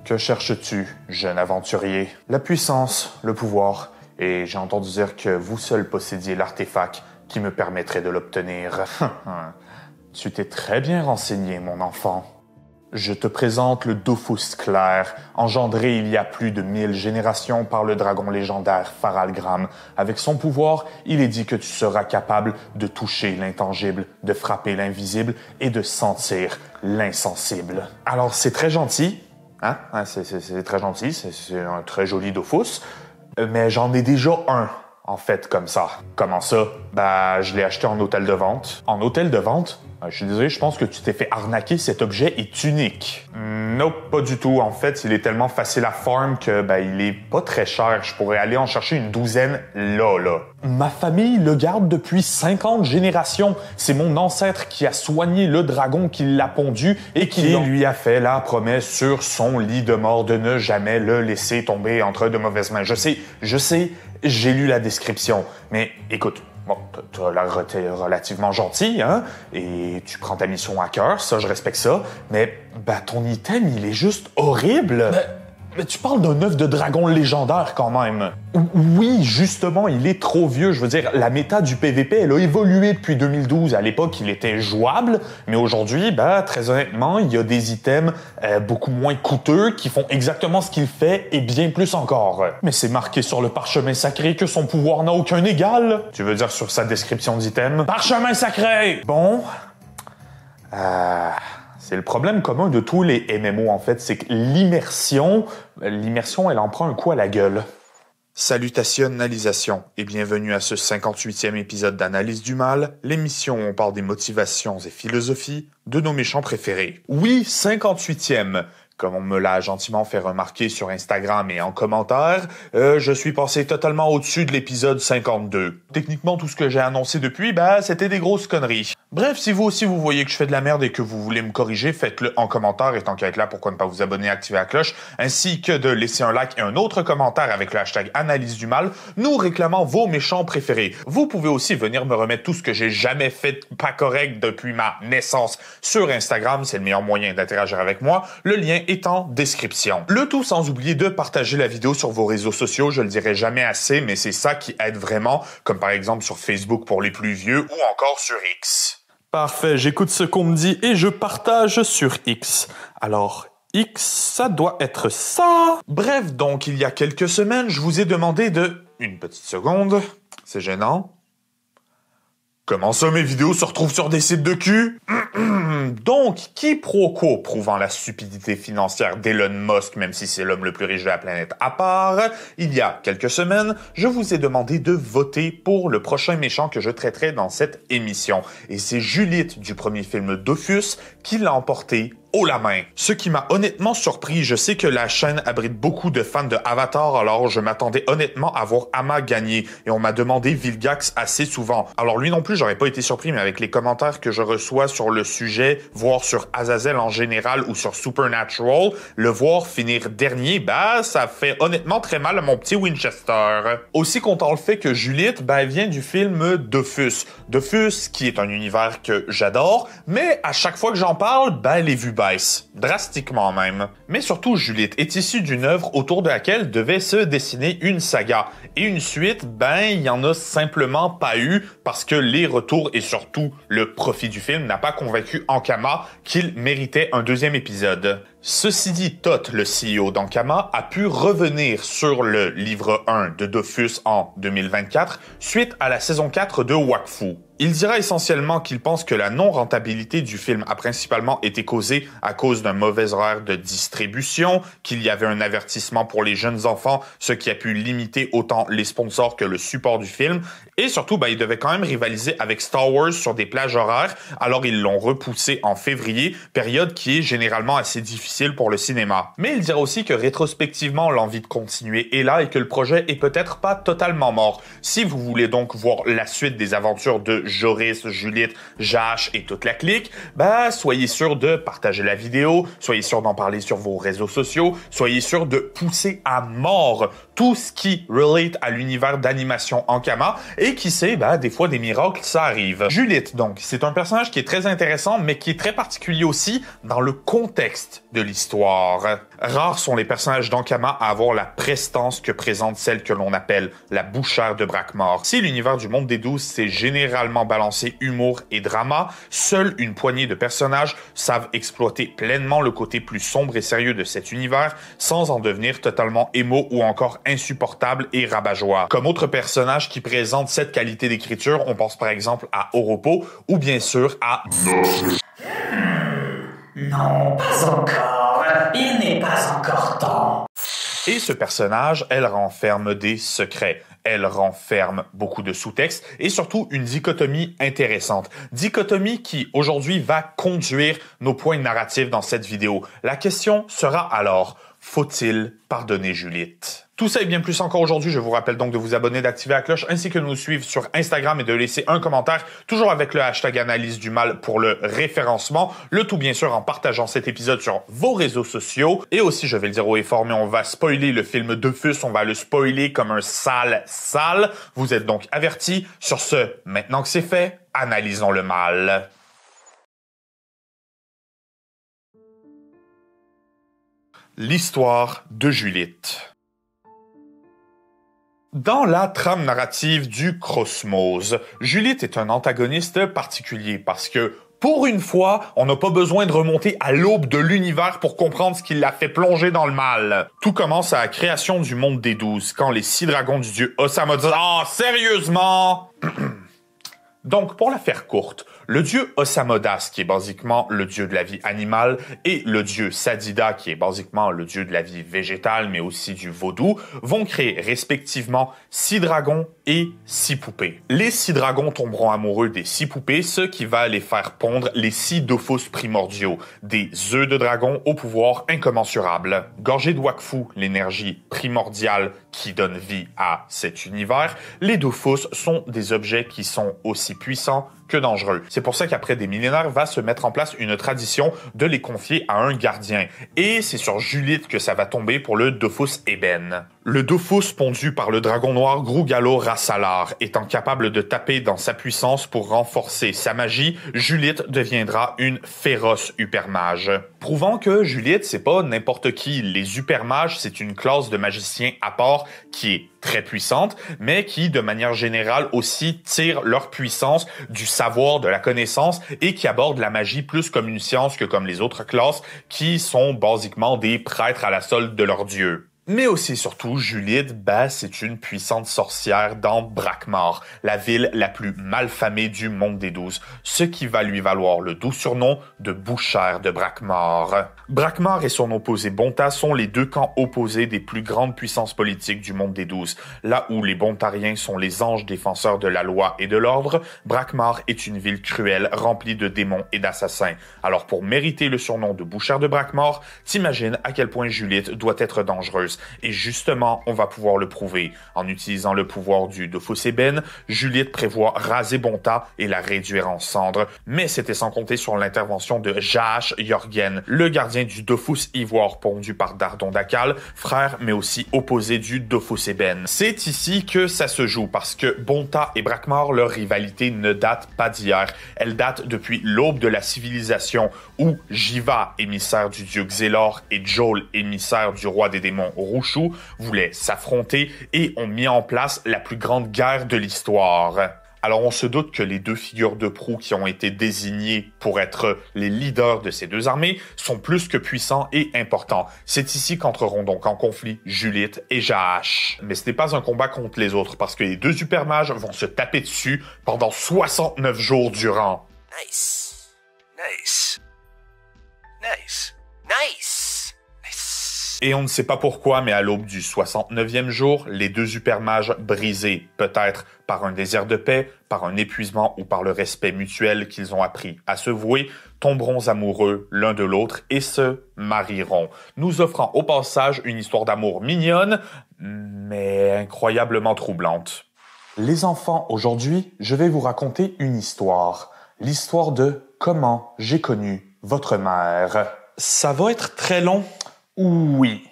Que cherches-tu, jeune aventurier? La puissance, le pouvoir, et j'ai entendu dire que vous seul possédiez l'artefact qui me permettrait de l'obtenir. Tu t'es très bien renseigné, mon enfant. Je te présente le Dofus clair, engendré il y a plus de 1000 générations par le dragon légendaire Faralgram. Avec son pouvoir, il est dit que tu seras capable de toucher l'intangible, de frapper l'invisible et de sentir l'insensible. Alors c'est très gentil, hein? C'est très gentil, c'est un très joli Dofus, mais j'en ai déjà un. En fait, comme ça. Comment ça? Je l'ai acheté en hôtel de vente. En hôtel de vente? Je suis désolé, je pense que tu t'es fait arnaquer. Cet objet est unique. Nope, pas du tout. En fait, il est tellement facile à farm que, il est pas très cher. Je pourrais aller en chercher une douzaine là. Ma famille le garde depuis 50 générations. C'est mon ancêtre qui a soigné le dragon qui l'a pondu et qui lui a fait la promesse sur son lit de mort de ne jamais le laisser tomber entre de mauvaises mains. Je sais, j'ai lu la description. Mais écoute, bon, t'as l'air relativement gentil, hein? Et tu prends ta mission à cœur, ça, je respecte ça. Mais, ton item, il est juste horrible. Mais tu parles d'un œuf de dragon légendaire, quand même. Oui, justement, il est trop vieux. Je veux dire, la méta du PVP, elle a évolué depuis 2012. À l'époque, il était jouable. Mais aujourd'hui, très honnêtement, il y a des items beaucoup moins coûteux qui font exactement ce qu'il fait et bien plus encore. Mais c'est marqué sur le parchemin sacré que son pouvoir n'a aucun égal. Tu veux dire sur sa description d'item? Parchemin sacré! Bon... C'est le problème commun de tous les MMO, en fait, c'est que l'immersion, elle en prend un coup à la gueule. Salutationalisation et bienvenue à ce 58e épisode d'Analyse du Mal, l'émission où on parle des motivations et philosophies de nos méchants préférés. Oui, 58e. Comme on me l'a gentiment fait remarquer sur Instagram et en commentaire, je suis passé totalement au-dessus de l'épisode 52. Techniquement, tout ce que j'ai annoncé depuis, c'était des grosses conneries. Bref, si vous aussi vous voyez que je fais de la merde et que vous voulez me corriger, faites-le en commentaire et tant qu'à être là, pourquoi ne pas vous abonner et activer la cloche, ainsi que de laisser un like et un autre commentaire avec le hashtag Analyse du Mal, nous réclamant vos méchants préférés. Vous pouvez aussi venir me remettre tout ce que j'ai jamais fait pas correct depuis ma naissance sur Instagram, c'est le meilleur moyen d'interagir avec moi. Le lien est en description. Le tout sans oublier de partager la vidéo sur vos réseaux sociaux, je le dirai jamais assez, mais c'est ça qui aide vraiment, comme par exemple sur Facebook pour les plus vieux ou encore sur X. Parfait, j'écoute ce qu'on me dit et je partage sur X. Alors, X, ça doit être ça. Bref, donc, il y a quelques semaines, je vous ai demandé de... Une petite seconde, c'est gênant. Comment ça, mes vidéos se retrouvent sur des sites de cul? Donc, quiproquo prouvant la stupidité financière d'Elon Musk, même si c'est l'homme le plus riche de la planète à part, il y a quelques semaines, je vous ai demandé de voter pour le prochain méchant que je traiterai dans cette émission. Et c'est Juliette du premier film Dofus qui l'a emporté haut la main. Ce qui m'a honnêtement surpris, je sais que la chaîne abrite beaucoup de fans de Avatar, alors je m'attendais honnêtement à voir Ama gagner, et on m'a demandé Vilgax assez souvent. Alors lui non plus, j'aurais pas été surpris, mais avec les commentaires que je reçois sur le sujet, voire sur Azazel en général ou sur Supernatural, le voir finir dernier, ça fait honnêtement très mal à mon petit Winchester. Aussi content le fait que Juliette, elle vient du film Dofus. Dofus, qui est un univers que j'adore, mais à chaque fois que j'en parle, les vues baissent. Drastiquement même. Mais surtout, Juliette est issue d'une œuvre autour de laquelle devait se dessiner une saga. Et une suite, il y en a simplement pas eu parce que les retours et surtout le profit du film n'a pas convaincu Ankama qu'il méritait un deuxième épisode. Ceci dit, Toth, le CEO d'Ankama, a pu revenir sur le livre 1 de Dofus en 2024 suite à la saison 4 de Wakfu. Il dira essentiellement qu'il pense que la non-rentabilité du film a principalement été causée à cause d'un mauvais horaire de distribution, qu'il y avait un avertissement pour les jeunes enfants, ce qui a pu limiter autant les sponsors que le support du film, et surtout, il devait quand même rivaliser avec Star Wars sur des plages horaires, alors ils l'ont repoussé en février, période qui est généralement assez difficile pour le cinéma. Mais il dira aussi que rétrospectivement, l'envie de continuer est là et que le projet est peut-être pas totalement mort. Si vous voulez donc voir la suite des aventures de Joris, Juliette, Jash et toute la clique, soyez sûr de partager la vidéo, soyez sûr d'en parler sur vos réseaux sociaux, soyez sûr de pousser à mort tout ce qui relate à l'univers d'animation Ankama et qui sait, des fois des miracles, ça arrive. Juliette, donc, c'est un personnage qui est très intéressant mais qui est très particulier aussi dans le contexte de l'histoire. Rares sont les personnages d'Ankama à avoir la prestance que présente celle que l'on appelle la bouchère de Brakmar. Si l'univers du monde des 12 c'est généralement balancé humour et drama, seule une poignée de personnages savent exploiter pleinement le côté plus sombre et sérieux de cet univers sans en devenir totalement émo ou encore insupportable et rabat-joie. Comme autres personnages qui présentent cette qualité d'écriture, on pense par exemple à Oropo ou bien sûr à... Non, pas encore. Il n'est pas encore temps. Et ce personnage, elle renferme des secrets. Elle renferme beaucoup de sous-textes et surtout une dichotomie intéressante. Dichotomie qui, aujourd'hui, va conduire nos points narratifs dans cette vidéo. La question sera alors, faut-il pardonner Juliette? Tout ça et bien plus encore aujourd'hui. Je vous rappelle donc de vous abonner, d'activer la cloche ainsi que de nous suivre sur Instagram et de laisser un commentaire, toujours avec le hashtag Analyse du mal pour le référencement. Le tout bien sûr en partageant cet épisode sur vos réseaux sociaux. Et aussi, je vais le dire haut et fort, mais on va spoiler le film Dofus. On va le spoiler comme un sale. Vous êtes donc avertis. Sur ce, maintenant que c'est fait, analysons le mal. L'histoire de Juliette. Dans la trame narrative du Cosmos, Juliette est un antagoniste particulier parce que, pour une fois, on n'a pas besoin de remonter à l'aube de l'univers pour comprendre ce qui l'a fait plonger dans le mal. Tout commence à la création du monde des 12, quand les 6 dragons du dieu Osama disent « Ah, sérieusement ?» Donc, pour la faire courte, le dieu Osamodas, qui est basiquement le dieu de la vie animale, et le dieu Sadida, qui est basiquement le dieu de la vie végétale, mais aussi du vaudou, vont créer respectivement 6 dragons et 6 poupées. Les 6 dragons tomberont amoureux des 6 poupées, ce qui va les faire pondre les 6 Dofus primordiaux, des œufs de dragon au pouvoir incommensurable. Gorgés de Wakfu, l'énergie primordiale qui donne vie à cet univers, les Dofus sont des objets qui sont aussi puissants que dangereux. C'est pour ça qu'après des millénaires va se mettre en place une tradition de les confier à un gardien. Et c'est sur Juliette que ça va tomber pour le Dofus Eben. Le Dofus pondu par le dragon noir Grugalo Rassalar, étant capable de taper dans sa puissance pour renforcer sa magie, Juliette deviendra une féroce hypermage. Prouvant que Juliette, c'est pas n'importe qui. Les hypermages, c'est une classe de magiciens à part qui est très puissante, mais qui, de manière générale, aussi tirent leur puissance du savoir, de la connaissance, et qui abordent la magie plus comme une science que comme les autres classes, qui sont basiquement des prêtres à la solde de leur dieu. Mais aussi surtout, Juliette, c'est une puissante sorcière dans Brakmar, la ville la plus malfamée du monde des 12, ce qui va lui valoir le doux surnom de bouchère de Brakmar. Brakmar et son opposé Bonta sont les deux camps opposés des plus grandes puissances politiques du monde des 12. Là où les Bontariens sont les anges défenseurs de la loi et de l'ordre, Brakmar est une ville cruelle remplie de démons et d'assassins. Alors pour mériter le surnom de bouchère de Brakmar, t'imagines à quel point Juliette doit être dangereuse. Et justement, on va pouvoir le prouver. En utilisant le pouvoir du Dofus Eben, Juliette prévoit raser Bonta et la réduire en cendres. Mais c'était sans compter sur l'intervention de Jaash Jorgen, le gardien du Dofus Ivoire pondu par Dardon Dakal, frère mais aussi opposé du Dofus Eben. C'est ici que ça se joue parce que Bonta et Brakmar, leur rivalité ne date pas d'hier. Elle date depuis l'aube de la civilisation où Jiva, émissaire du dieu Xelor, et Jol, émissaire du roi des démons Rushu, voulaient s'affronter et ont mis en place la plus grande guerre de l'histoire. Alors on se doute que les deux figures de proue qui ont été désignées pour être les leaders de ces deux armées sont plus que puissants et importants. C'est ici qu'entreront donc en conflit Juliette et Jaash. Mais ce n'est pas un combat contre les autres parce que les deux supermages vont se taper dessus pendant 69 jours durant. Nice. Nice. Nice. Nice. Et on ne sait pas pourquoi, mais à l'aube du 69e jour, les deux hypermages brisés, peut-être par un désir de paix, par un épuisement ou par le respect mutuel qu'ils ont appris à se vouer, tomberont amoureux l'un de l'autre et se marieront, nous offrant au passage une histoire d'amour mignonne, mais incroyablement troublante. Les enfants, aujourd'hui, je vais vous raconter une histoire. L'histoire de comment j'ai connu votre mère. Ça va être très long. Oui.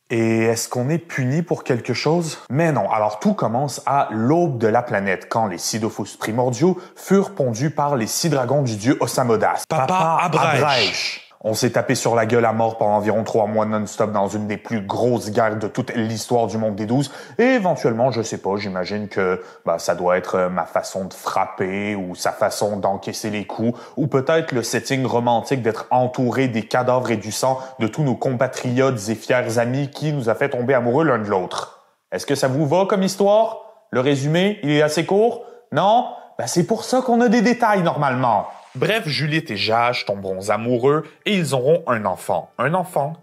Et est-ce qu'on est puni pour quelque chose? Mais non. Alors tout commence à l'aube de la planète, quand les 6 Dofus primordiaux furent pondus par les 6 dragons du dieu Osamodas. Papa Abrèche. On s'est tapé sur la gueule à mort pendant environ 3 mois non-stop dans une des plus grosses guerres de toute l'histoire du monde des 12. Et éventuellement, je sais pas, j'imagine que ça doit être ma façon de frapper ou sa façon d'encaisser les coups ou peut-être le setting romantique d'être entouré des cadavres et du sang de tous nos compatriotes et fiers amis qui nous a fait tomber amoureux l'un de l'autre. Est-ce que ça vous va comme histoire? Le résumé, il est assez court? Non? C'est pour ça qu'on a des détails normalement. Bref, Juliette et Jage tomberont amoureux et ils auront un enfant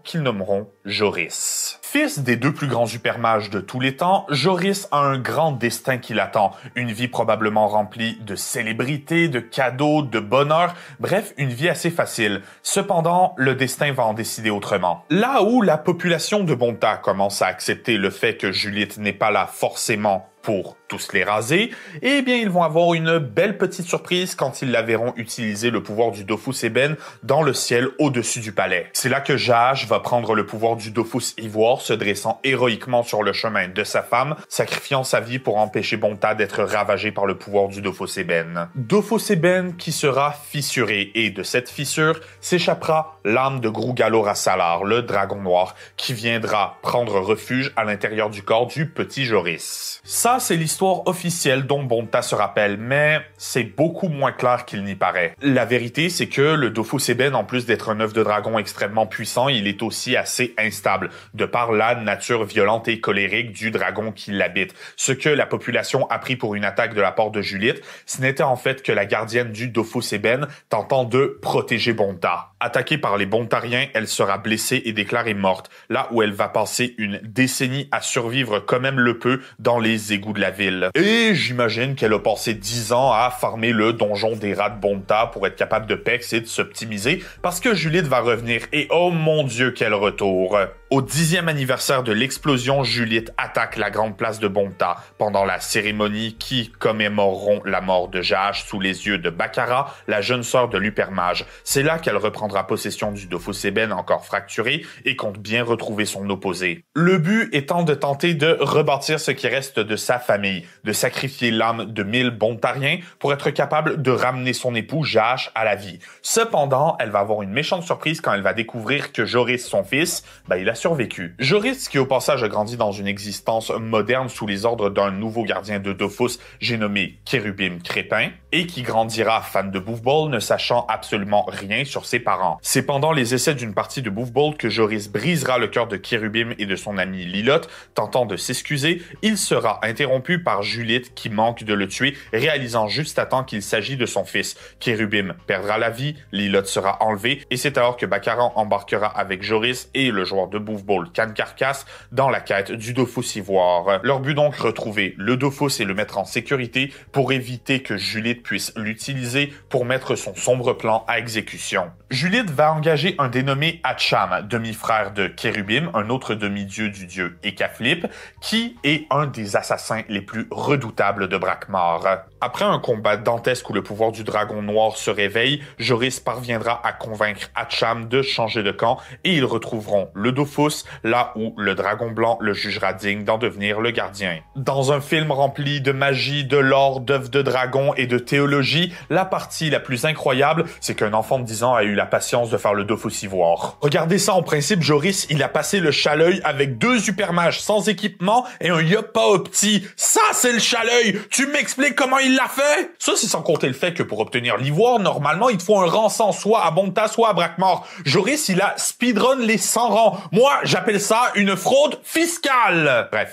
qu'ils nommeront Joris. Fils des 2 plus grands supermages de tous les temps, Joris a un grand destin qui l'attend, une vie probablement remplie de célébrités, de cadeaux, de bonheur, bref, une vie assez facile. Cependant, le destin va en décider autrement. Là où la population de Bonta commence à accepter le fait que Juliette n'est pas là forcément pour tous les raser, eh bien, ils vont avoir une belle petite surprise quand ils la verront utiliser le pouvoir du Dofus Eben dans le ciel au-dessus du palais. C'est là que Jage va prendre le pouvoir du Dofus Ivoire, se dressant héroïquement sur le chemin de sa femme, sacrifiant sa vie pour empêcher Bonta d'être ravagé par le pouvoir du Dofus Eben. Dofus Eben qui sera fissuré, et de cette fissure s'échappera l'âme de Grugalo Rassalar, le dragon noir, qui viendra prendre refuge à l'intérieur du corps du petit Joris. Ça, c'est l'histoire officielle dont Bonta se rappelle, mais c'est beaucoup moins clair qu'il n'y paraît. La vérité, c'est que le Dofus Eben, en plus d'être un œuf de dragon extrêmement puissant, il est aussi assez instable, de par la nature violente et colérique du dragon qui l'habite. Ce que la population a pris pour une attaque de la part de Juliette, ce n'était en fait que la gardienne du Dofus Eben tentant de protéger Bonta. Attaquée par les Bontariens, elle sera blessée et déclarée morte, là où elle va passer une décennie à survivre comme elle le peut dans les égouts de la ville. Et j'imagine qu'elle a passé 10 ans à farmer le donjon des rats de Bonta pour être capable de pex et de s'optimiser, parce que Juliette va revenir et oh mon Dieu, quel retour! Au 10e anniversaire de l'explosion, Juliette attaque la grande place de Bonta pendant la cérémonie qui commémoreront la mort de Jage sous les yeux de Baccara, la jeune sœur de l'Hypermage. C'est là qu'elle reprendra possession du Dofus Eben encore fracturé et compte bien retrouver son opposé. Le but étant de tenter de rebâtir ce qui reste de sa famille, de sacrifier l'âme de 1000 Bontariens pour être capable de ramener son époux Jage à la vie. Cependant, elle va avoir une méchante surprise quand elle va découvrir que Joris, son fils, il a survécu. Joris, qui au passage a grandi dans une existence moderne sous les ordres d'un nouveau gardien de Dofus, j'ai nommé Kérubim Crépin, et qui grandira fan de Boufball, ne sachant absolument rien sur ses parents. C'est pendant les essais d'une partie de Boufball que Joris brisera le cœur de Kérubim et de son ami Lilot, tentant de s'excuser. Il sera interrompu par Juliette qui manque de le tuer, réalisant juste à temps qu'il s'agit de son fils. Kérubim perdra la vie, Lilot sera enlevé, et c'est alors que Baccaran embarquera avec Joris et le joueur de Boufball Can-Carcasse dans la quête du Dofus Ivoire. Leur but donc, retrouver le Dofus et le mettre en sécurité pour éviter que Juliette puisse l'utiliser pour mettre son sombre plan à exécution. Juliette va engager un dénommé Hatcham, demi-frère de Kérubim, un autre demi-dieu du dieu Ekaflip, qui est un des assassins les plus redoutables de Brakmar. Après un combat dantesque où le pouvoir du dragon noir se réveille, Joris parviendra à convaincre Hatcham de changer de camp et ils retrouveront le Dofus, là où le dragon blanc le jugera digne d'en devenir le gardien. Dans un film rempli de magie, de lore, d'œufs de dragon et de théologie, la partie la plus incroyable, c'est qu'un enfant de 10 ans a eu la patience de faire le Dofus Ivoire. Regardez ça, en principe, Joris, il a passé le chat-l'œil avec 2 supermages sans équipement et un Yoppa Opti. Ça, c'est le chat-l'œil! Tu m'expliques comment il l'a fait? Ça, c'est sans compter le fait que pour obtenir l'ivoire, normalement, il te faut un rang 100, soit à Bonta, soit à Brakmar. Joris, il a speedrun les 100 rangs. Moi, j'appelle ça une fraude fiscale. Bref.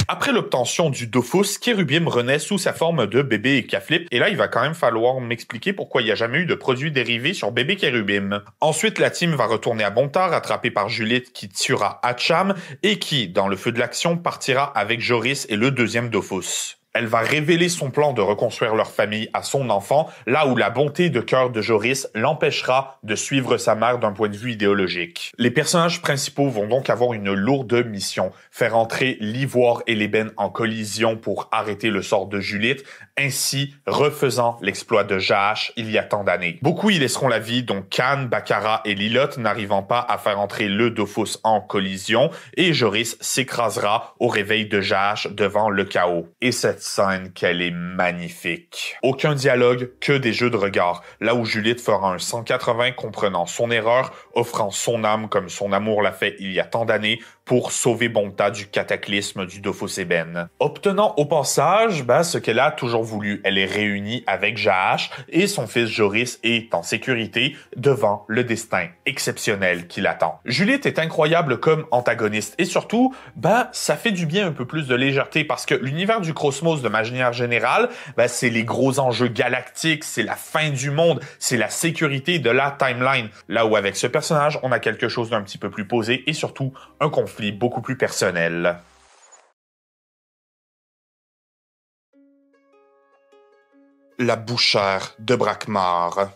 Après l'obtention du Dofus, Kérubim renaît sous sa forme de bébé Ekaflip, et là, il va quand même falloir m'expliquer pourquoi il n'y a jamais eu de produits dérivés sur bébé Kérubim. Ensuite, la team va retourner à Bonta, rattrapée par Juliette qui tuera Hatcham, et qui, dans le feu de l'action, partira avec Joris et le 2e Dofus. Elle va révéler son plan de reconstruire leur famille à son enfant, là où la bonté de cœur de Joris l'empêchera de suivre sa mère d'un point de vue idéologique. Les personnages principaux vont donc avoir une lourde mission, faire entrer l'ivoire et l'ébène en collision pour arrêter le sort de Juliette, ainsi refaisant l'exploit de Jaash il y a tant d'années. Beaucoup y laisseront la vie, dont Can, Baccara et Lilot, n'arrivant pas à faire entrer le Dofus en collision, et Joris s'écrasera au réveil de Jaash devant le chaos. Et cette cette scène qu'elle est magnifique. Aucun dialogue, que des jeux de regard, là où Juliette fera un 180 comprenant son erreur, offrant son âme comme son amour l'a fait il y a tant d'années pour sauver Bonta du cataclysme du Dofus-Eben. Obtenant au passage ce qu'elle a toujours voulu. Elle est réunie avec Jaash et son fils Joris est en sécurité devant le destin exceptionnel qui l'attend. Juliette est incroyable comme antagoniste et surtout, ça fait du bien un peu plus de légèreté parce que l'univers du Cosmos de manière générale, c'est les gros enjeux galactiques, c'est la fin du monde, c'est la sécurité de la timeline. Là où avec ce personnage, on a quelque chose d'un petit peu plus posé et surtout un conflit beaucoup plus personnel. La bouchère de Brakmar.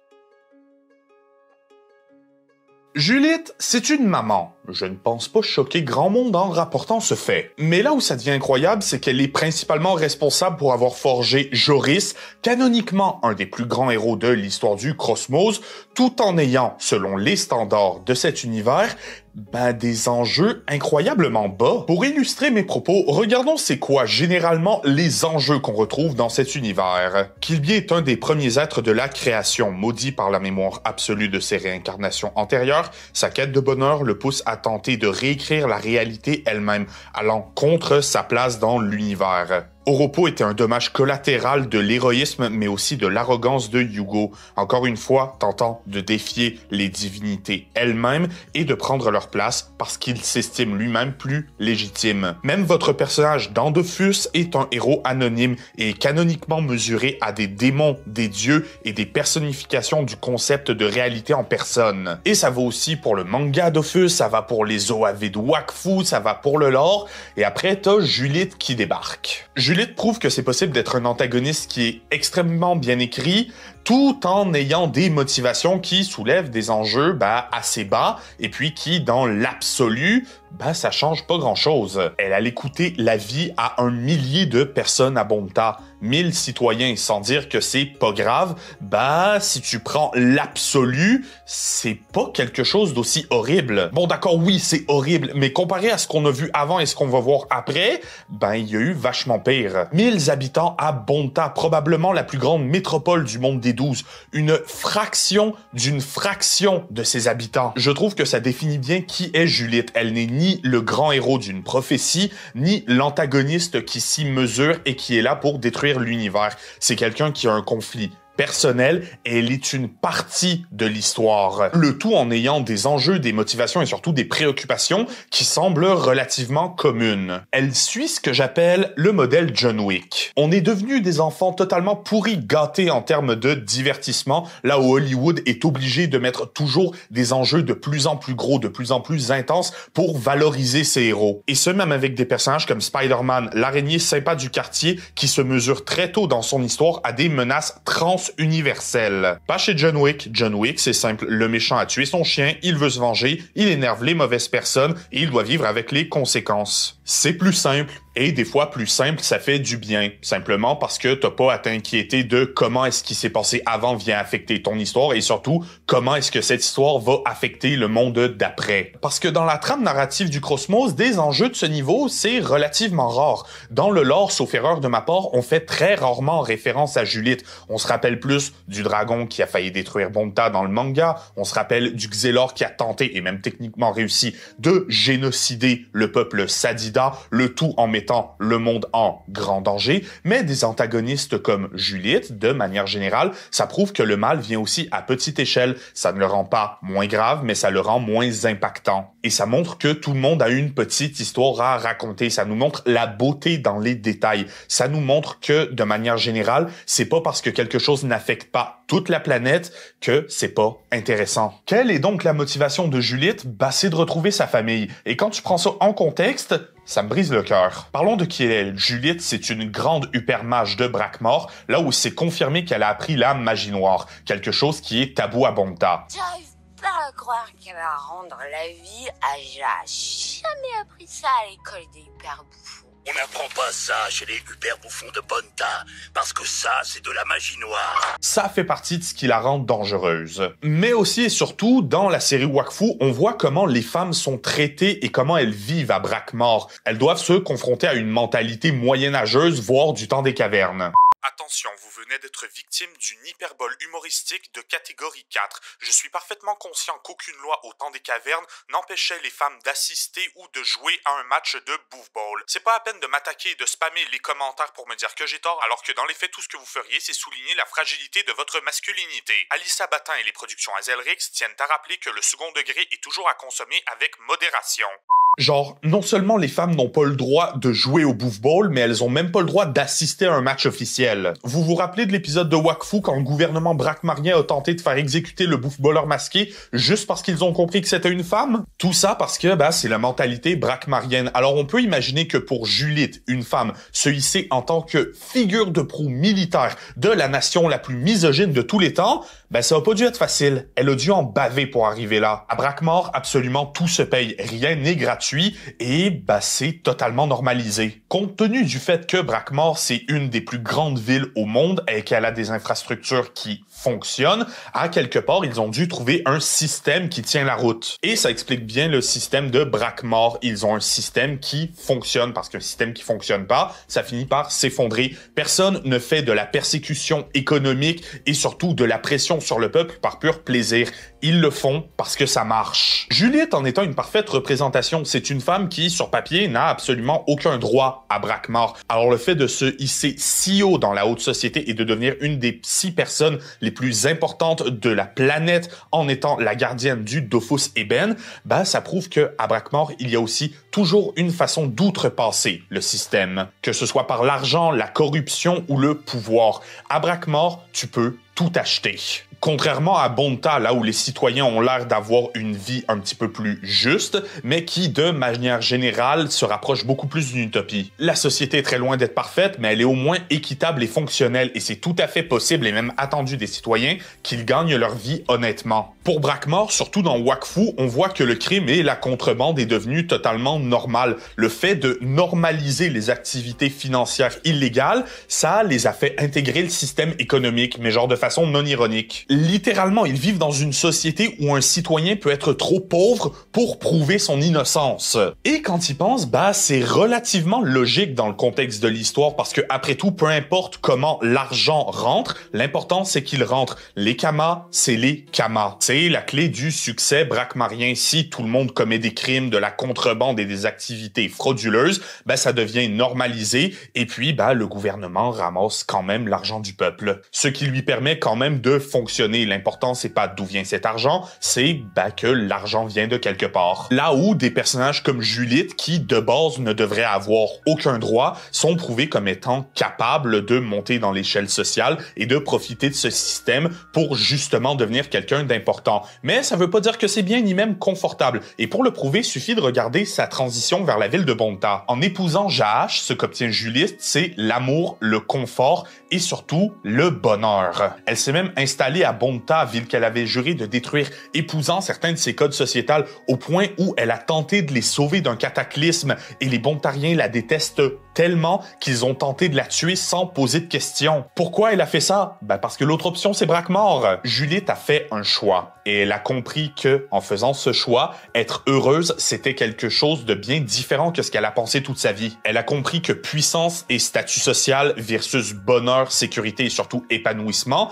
Juliette, c'est une maman. Je ne pense pas choquer grand monde en rapportant ce fait. Mais là où ça devient incroyable, c'est qu'elle est principalement responsable pour avoir forgé Joris, canoniquement un des plus grands héros de l'histoire du Cosmos, tout en ayant, selon les standards de cet univers, des enjeux incroyablement bas. Pour illustrer mes propos, regardons c'est quoi généralement les enjeux qu'on retrouve dans cet univers. Kilby est un des premiers êtres de la création, maudit par la mémoire absolue de ses réincarnations antérieures. Sa quête de bonheur le pousse à tenter de réécrire la réalité elle-même, allant contre sa place dans l'univers. Oropo était un dommage collatéral de l'héroïsme, mais aussi de l'arrogance de Yugo, encore une fois tentant de défier les divinités elles-mêmes et de prendre leur place parce qu'il s'estime lui-même plus légitime. Même votre personnage dans Dofus est un héros anonyme et canoniquement mesuré à des démons, des dieux et des personnifications du concept de réalité en personne. Et ça vaut aussi pour le manga Dofus, ça va pour les OAV de Wakfu, ça va pour le lore, et après t'as Juliette qui débarque. Juliette prouve que c'est possible d'être un antagoniste qui est extrêmement bien écrit, tout en ayant des motivations qui soulèvent des enjeux assez bas, et puis qui, dans l'absolu, ça change pas grand-chose. Elle allait coûter la vie à 1 millier de personnes à Bonta, 1000 citoyens, sans dire que c'est pas grave, si tu prends l'absolu, c'est pas quelque chose d'aussi horrible. Bon d'accord, oui, c'est horrible, mais comparé à ce qu'on a vu avant et ce qu'on va voir après, il y a eu vachement pire. 1000 habitants à Bonta, probablement la plus grande métropole du monde des 12, une fraction d'une fraction de ses habitants. Je trouve que ça définit bien qui est Juliette. Elle n'est ni le grand héros d'une prophétie, ni l'antagoniste qui s'y mesure et qui est là pour détruire l'univers. C'est quelqu'un qui a un conflit personnelle et elle est une partie de l'histoire. Le tout en ayant des enjeux, des motivations et surtout des préoccupations qui semblent relativement communes. Elle suit ce que j'appelle le modèle John Wick. On est devenu des enfants totalement pourris, gâtés en termes de divertissement, là où Hollywood est obligé de mettre toujours des enjeux de plus en plus gros, de plus en plus intenses pour valoriser ses héros. Et ce, même avec des personnages comme Spider-Man, l'araignée sympa du quartier qui se mesure très tôt dans son histoire à des menaces universelle. Pas chez John Wick. John Wick, c'est simple. Le méchant a tué son chien, il veut se venger, il énerve les mauvaises personnes et il doit vivre avec les conséquences. C'est plus simple. Et des fois, plus simple, ça fait du bien. Simplement parce que t'as pas à t'inquiéter de comment est-ce qui s'est passé avant vient affecter ton histoire et surtout, comment est-ce que cette histoire va affecter le monde d'après. Parce que dans la trame narrative du Cosmos, des enjeux de ce niveau, c'est relativement rare. Dans le lore, sauf erreur de ma part, on fait très rarement référence à Juliette. On se rappelle plus du dragon qui a failli détruire Bonta dans le manga, on se rappelle du Xelor qui a tenté et même techniquement réussi de génocider le peuple Sadida, le tout en mettant le monde en grand danger, mais des antagonistes comme Juliette, de manière générale, ça prouve que le mal vient aussi à petite échelle. Ça ne le rend pas moins grave, mais ça le rend moins impactant. Et ça montre que tout le monde a une petite histoire à raconter. Ça nous montre la beauté dans les détails. Ça nous montre que, de manière générale, c'est pas parce que quelque chose n'affecte pas toute la planète que c'est pas intéressant. Quelle est donc la motivation de Juliette? C'est de retrouver sa famille. Et quand tu prends ça en contexte, ça me brise le cœur. Parlons de qui elle est. Juliette, c'est une grande hypermage de Brakmar, là où c'est confirmé qu'elle a appris la magie noire, quelque chose qui est tabou à Bonta. J'arrive pas à croire qu'elle va rendre la vie à Jaash. J'ai jamais appris ça à l'école des hyper bouffons. On n'apprend pas ça chez les hyper bouffons de Bonta, parce que ça, c'est de la magie noire. Ça fait partie de ce qui la rend dangereuse. Mais aussi et surtout, dans la série Wakfu, on voit comment les femmes sont traitées et comment elles vivent à Brackmore. Elles doivent se confronter à une mentalité moyenâgeuse, voire du temps des cavernes. Attention, vous venez d'être victime d'une hyperbole humoristique de catégorie 4. Je suis parfaitement conscient qu'aucune loi au temps des cavernes n'empêchait les femmes d'assister ou de jouer à un match de boufball. C'est pas à peine de m'attaquer et de spammer les commentaires pour me dire que j'ai tort, alors que dans les faits, tout ce que vous feriez, c'est souligner la fragilité de votre masculinité. Alissa Batin et les productions Azelrix tiennent à rappeler que le second degré est toujours à consommer avec modération. Genre, non seulement les femmes n'ont pas le droit de jouer au boufball, mais elles ont même pas le droit d'assister à un match officiel. Vous vous rappelez de l'épisode de Wakfu quand le gouvernement brackmarien a tenté de faire exécuter le boufballeur masqué juste parce qu'ils ont compris que c'était une femme? Tout ça parce que, c'est la mentalité brackmarienne. Alors on peut imaginer que pour Julith, une femme, se hisser en tant que figure de proue militaire de la nation la plus misogyne de tous les temps, ça a pas dû être facile. Elle a dû en baver pour arriver là. À Brackmore, absolument tout se paye. Rien n'est gratuit et c'est totalement normalisé. Compte tenu du fait que Brackmore, c'est une des plus grandes villes au monde et qu'elle a des infrastructures qui fonctionnent, à quelque part, ils ont dû trouver un système qui tient la route. Et ça explique bien le système de Brackmore. Ils ont un système qui fonctionne parce qu'un système qui fonctionne pas, ça finit par s'effondrer. Personne ne fait de la persécution économique et surtout de la pression sur le peuple par pur plaisir. Ils le font parce que ça marche. Juliette en étant une parfaite représentation, c'est une femme qui, sur papier, n'a absolument aucun droit à Brackmore. Alors le fait de se hisser si haut dans la haute société et de devenir une des 6 personnes les plus importantes de la planète en étant la gardienne du Dofus Eben, ça prouve que à Brackmore, il y a aussi toujours une façon d'outrepasser le système. Que ce soit par l'argent, la corruption ou le pouvoir. À Brackmore, tu peux tout acheter. Contrairement à Bonta, là où les citoyens ont l'air d'avoir une vie un petit peu plus juste, mais qui, de manière générale, se rapproche beaucoup plus d'une utopie. La société est très loin d'être parfaite, mais elle est au moins équitable et fonctionnelle, et c'est tout à fait possible et même attendu des citoyens qu'ils gagnent leur vie honnêtement. Pour Brackmore, surtout dans Wakfu, on voit que le crime et la contrebande est devenu totalement normal. Le fait de normaliser les activités financières illégales, ça les a fait intégrer le système économique, mais genre de façon non ironique. Littéralement, ils vivent dans une société où un citoyen peut être trop pauvre pour prouver son innocence. Et quand ils pensent, c'est relativement logique dans le contexte de l'histoire parce que après tout, peu importe comment l'argent rentre, l'important c'est qu'il rentre. Les kamas, c'est les kamas. C'est la clé du succès brackmarien. Si tout le monde commet des crimes, de la contrebande et des activités frauduleuses, ça devient normalisé et puis le gouvernement ramasse quand même l'argent du peuple. Ce qui lui permet quand même de fonctionner. L'important, c'est pas d'où vient cet argent, c'est que l'argent vient de quelque part. Là où des personnages comme Julith, qui de base ne devraient avoir aucun droit, sont prouvés comme étant capables de monter dans l'échelle sociale et de profiter de ce système pour justement devenir quelqu'un d'important. Mais ça veut pas dire que c'est bien ni même confortable. Et pour le prouver, il suffit de regarder sa transition vers la ville de Bonta. En épousant Jaash, ce qu'obtient Julith, c'est l'amour, le confort et surtout le bonheur. Elle s'est même installée à Bonta, ville qu'elle avait juré de détruire, épousant certains de ses codes sociétals au point où elle a tenté de les sauver d'un cataclysme et les Bontariens la détestent tellement qu'ils ont tenté de la tuer sans poser de questions. Pourquoi elle a fait ça? Parce que l'autre option, c'est Brackmore. Julith a fait un choix et elle a compris que, en faisant ce choix, être heureuse, c'était quelque chose de bien différent que ce qu'elle a pensé toute sa vie. Elle a compris que puissance et statut social versus bonheur, sécurité et surtout épanouissement,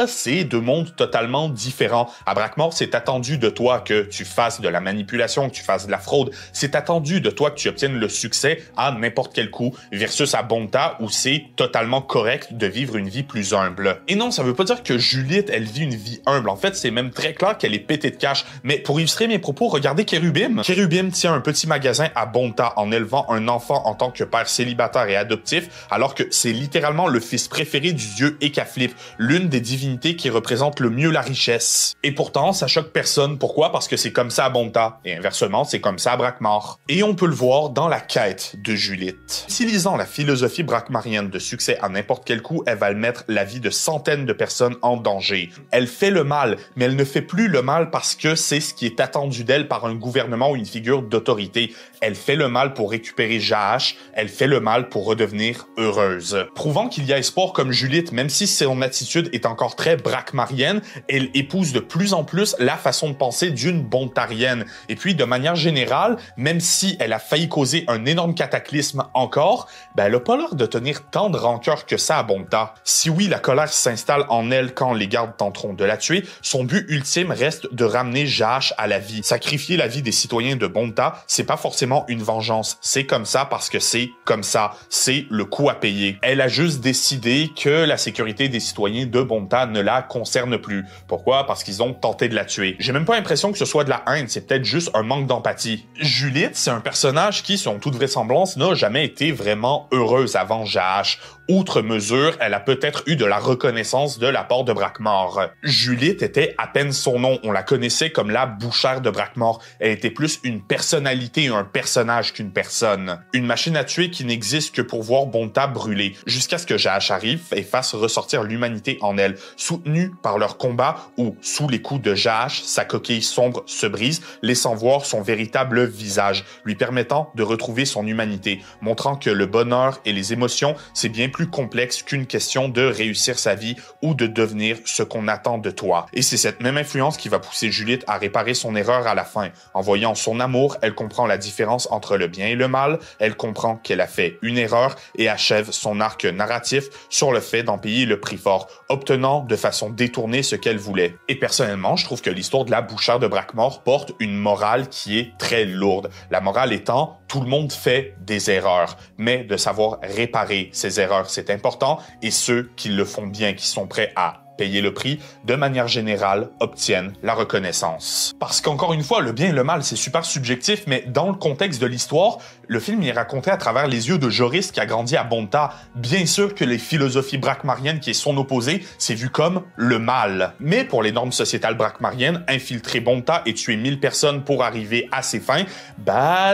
c'est deux mondes totalement différents. À Brackmore, c'est attendu de toi que tu fasses de la manipulation, que tu fasses de la fraude. C'est attendu de toi que tu obtiennes le succès à n'importe quel coup, versus à Bonta, où c'est totalement correct de vivre une vie plus humble. Et non, ça veut pas dire que Julith, elle vit une vie humble. En fait, c'est même très clair qu'elle est pétée de cash. Mais pour illustrer mes propos, regardez Kérubim. Kérubim tient un petit magasin à Bonta en élevant un enfant en tant que père célibataire et adoptif, alors que c'est littéralement le fils préféré du dieu Ekaflip, l'une des divinités qui représente le mieux la richesse. Et pourtant, ça choque personne. Pourquoi? Parce que c'est comme ça à Bonta. Et inversement, c'est comme ça à Brackmore. Et on peut le voir dans la quête de Julith. Juliette. Utilisant la philosophie brachmarienne de succès à n'importe quel coup, elle va mettre la vie de centaines de personnes en danger. Elle fait le mal, mais elle ne fait plus le mal parce que c'est ce qui est attendu d'elle par un gouvernement ou une figure d'autorité. Elle fait le mal pour récupérer Jaash, elle fait le mal pour redevenir heureuse. Prouvant qu'il y a espoir comme Juliette, même si son attitude est encore très brachmarienne, elle épouse de plus en plus la façon de penser d'une bontarienne. Et puis, de manière générale, même si elle a failli causer un énorme cataclysme encore, elle a pas l'air de tenir tant de rancœur que ça à Bonta. Si oui, la colère s'installe en elle quand les gardes tenteront de la tuer, son but ultime reste de ramener Jaash à la vie. Sacrifier la vie des citoyens de Bonta, c'est pas forcément une vengeance. C'est comme ça parce que c'est comme ça. C'est le coût à payer. Elle a juste décidé que la sécurité des citoyens de Bonta ne la concerne plus. Pourquoi? Parce qu'ils ont tenté de la tuer. J'ai même pas l'impression que ce soit de la haine, c'est peut-être juste un manque d'empathie. Juliette, c'est un personnage qui, selon toute vraisemblance, n'a jamais été vraiment heureuse avant Jaash. Outre mesure, elle a peut-être eu de la reconnaissance de la part de Brakmar. Juliette était à peine son nom, on la connaissait comme la bouchère de Brakmar. Elle était plus une personnalité et un personnage qu'une personne. Une machine à tuer qui n'existe que pour voir Bonta brûler, jusqu'à ce que Jaash arrive et fasse ressortir l'humanité en elle. Soutenue par leur combat où, sous les coups de Jaash, sa coquille sombre se brise, laissant voir son véritable visage, lui permettant de retrouver son humanité, montrant que le bonheur et les émotions, c'est bien plus complexe qu'une question de réussir sa vie ou de devenir ce qu'on attend de toi. Et c'est cette même influence qui va pousser Juliette à réparer son erreur à la fin. En voyant son amour, elle comprend la différence entre le bien et le mal, elle comprend qu'elle a fait une erreur et achève son arc narratif sur le fait d'en payer le prix fort, obtenant de façon détournée ce qu'elle voulait. Et personnellement, je trouve que l'histoire de la bouchère de Brakmar porte une morale qui est très lourde. La morale étant, tout le monde fait des erreurs, mais de savoir réparer ces erreurs, c'est important, et ceux qui le font bien, qui sont prêts à payer le prix, de manière générale, obtiennent la reconnaissance. Parce qu'encore une fois, le bien et le mal, c'est super subjectif, mais dans le contexte de l'histoire, le film est raconté à travers les yeux de Joris qui a grandi à Bonta. Bien sûr que les philosophies brachmariennes qui est son opposé, c'est vu comme le mal. Mais pour les normes sociétales brachmariennes, infiltrer Bonta et tuer 1000 personnes pour arriver à ses fins,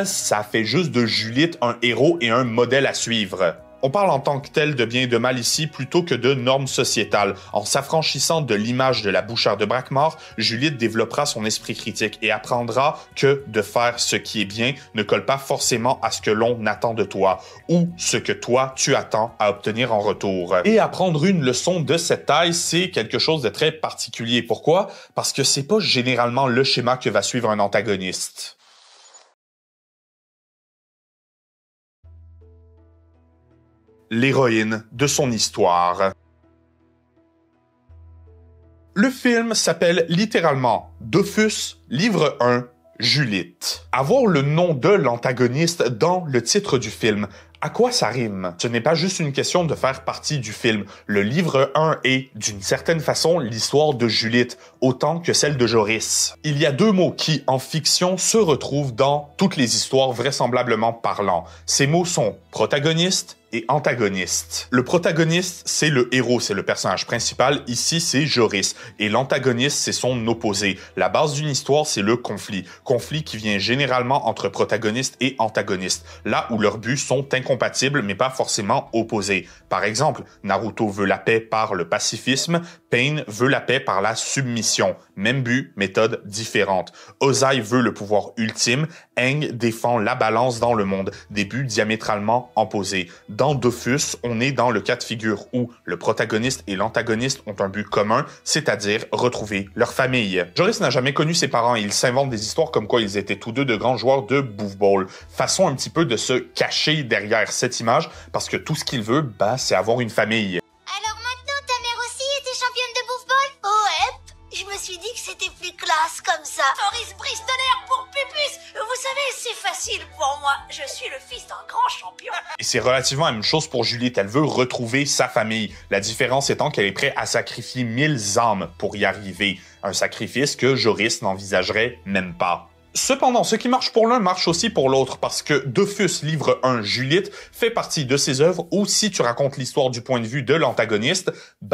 ça fait juste de Juliette un héros et un modèle à suivre. On parle en tant que tel de bien et de mal ici plutôt que de normes sociétales. En s'affranchissant de l'image de la bouchère de Brakmar, Juliette développera son esprit critique et apprendra que de faire ce qui est bien ne colle pas forcément à ce que l'on attend de toi ou ce que toi tu attends à obtenir en retour. Et apprendre une leçon de cette taille, c'est quelque chose de très particulier. Pourquoi? Parce que c'est pas généralement le schéma que va suivre un antagoniste. L'héroïne de son histoire. Le film s'appelle littéralement Dofus, livre 1, Juliette. Avoir le nom de l'antagoniste dans le titre du film, à quoi ça rime? Ce n'est pas juste une question de faire partie du film. Le livre 1 est, d'une certaine façon, l'histoire de Juliette, autant que celle de Joris. Il y a deux mots qui, en fiction, se retrouvent dans toutes les histoires vraisemblablement parlant. Ces mots sont protagoniste et antagoniste. Le protagoniste, c'est le héros, c'est le personnage principal. Ici, c'est Joris. Et l'antagoniste, c'est son opposé. La base d'une histoire, c'est le conflit. Conflit qui vient généralement entre protagoniste et antagoniste. Là où leurs buts sont incompatibles, mais pas forcément opposés. Par exemple, Naruto veut la paix par le pacifisme, Pain veut la paix par la submission. Même but, méthode différente. Ozai veut le pouvoir ultime, Aang défend la balance dans le monde. Des buts diamétralement opposés. Dans Dofus, on est dans le cas de figure où le protagoniste et l'antagoniste ont un but commun, c'est-à-dire retrouver leur famille. Joris n'a jamais connu ses parents et il s'invente des histoires comme quoi ils étaient tous deux de grands joueurs de bouffe-ball. Façon un petit peu de se cacher derrière cette image parce que tout ce qu'il veut, c'est avoir une famille. Alors maintenant, ta mère aussi était championne de bouffe-ball? Ouais, je me suis dit que c'était plus classe comme ça. Boris Bristonner pour Pupus. Vous savez, c'est facile pour moi. Je suis le fils d'un grand champion. Et c'est relativement la même chose pour Juliette. Elle veut retrouver sa famille. La différence étant qu'elle est prête à sacrifier 1000 âmes pour y arriver. Un sacrifice que Joris n'envisagerait même pas. Cependant, ce qui marche pour l'un marche aussi pour l'autre, parce que Dofus livre 1 Juliette fait partie de ses œuvres où si tu racontes l'histoire du point de vue de l'antagoniste,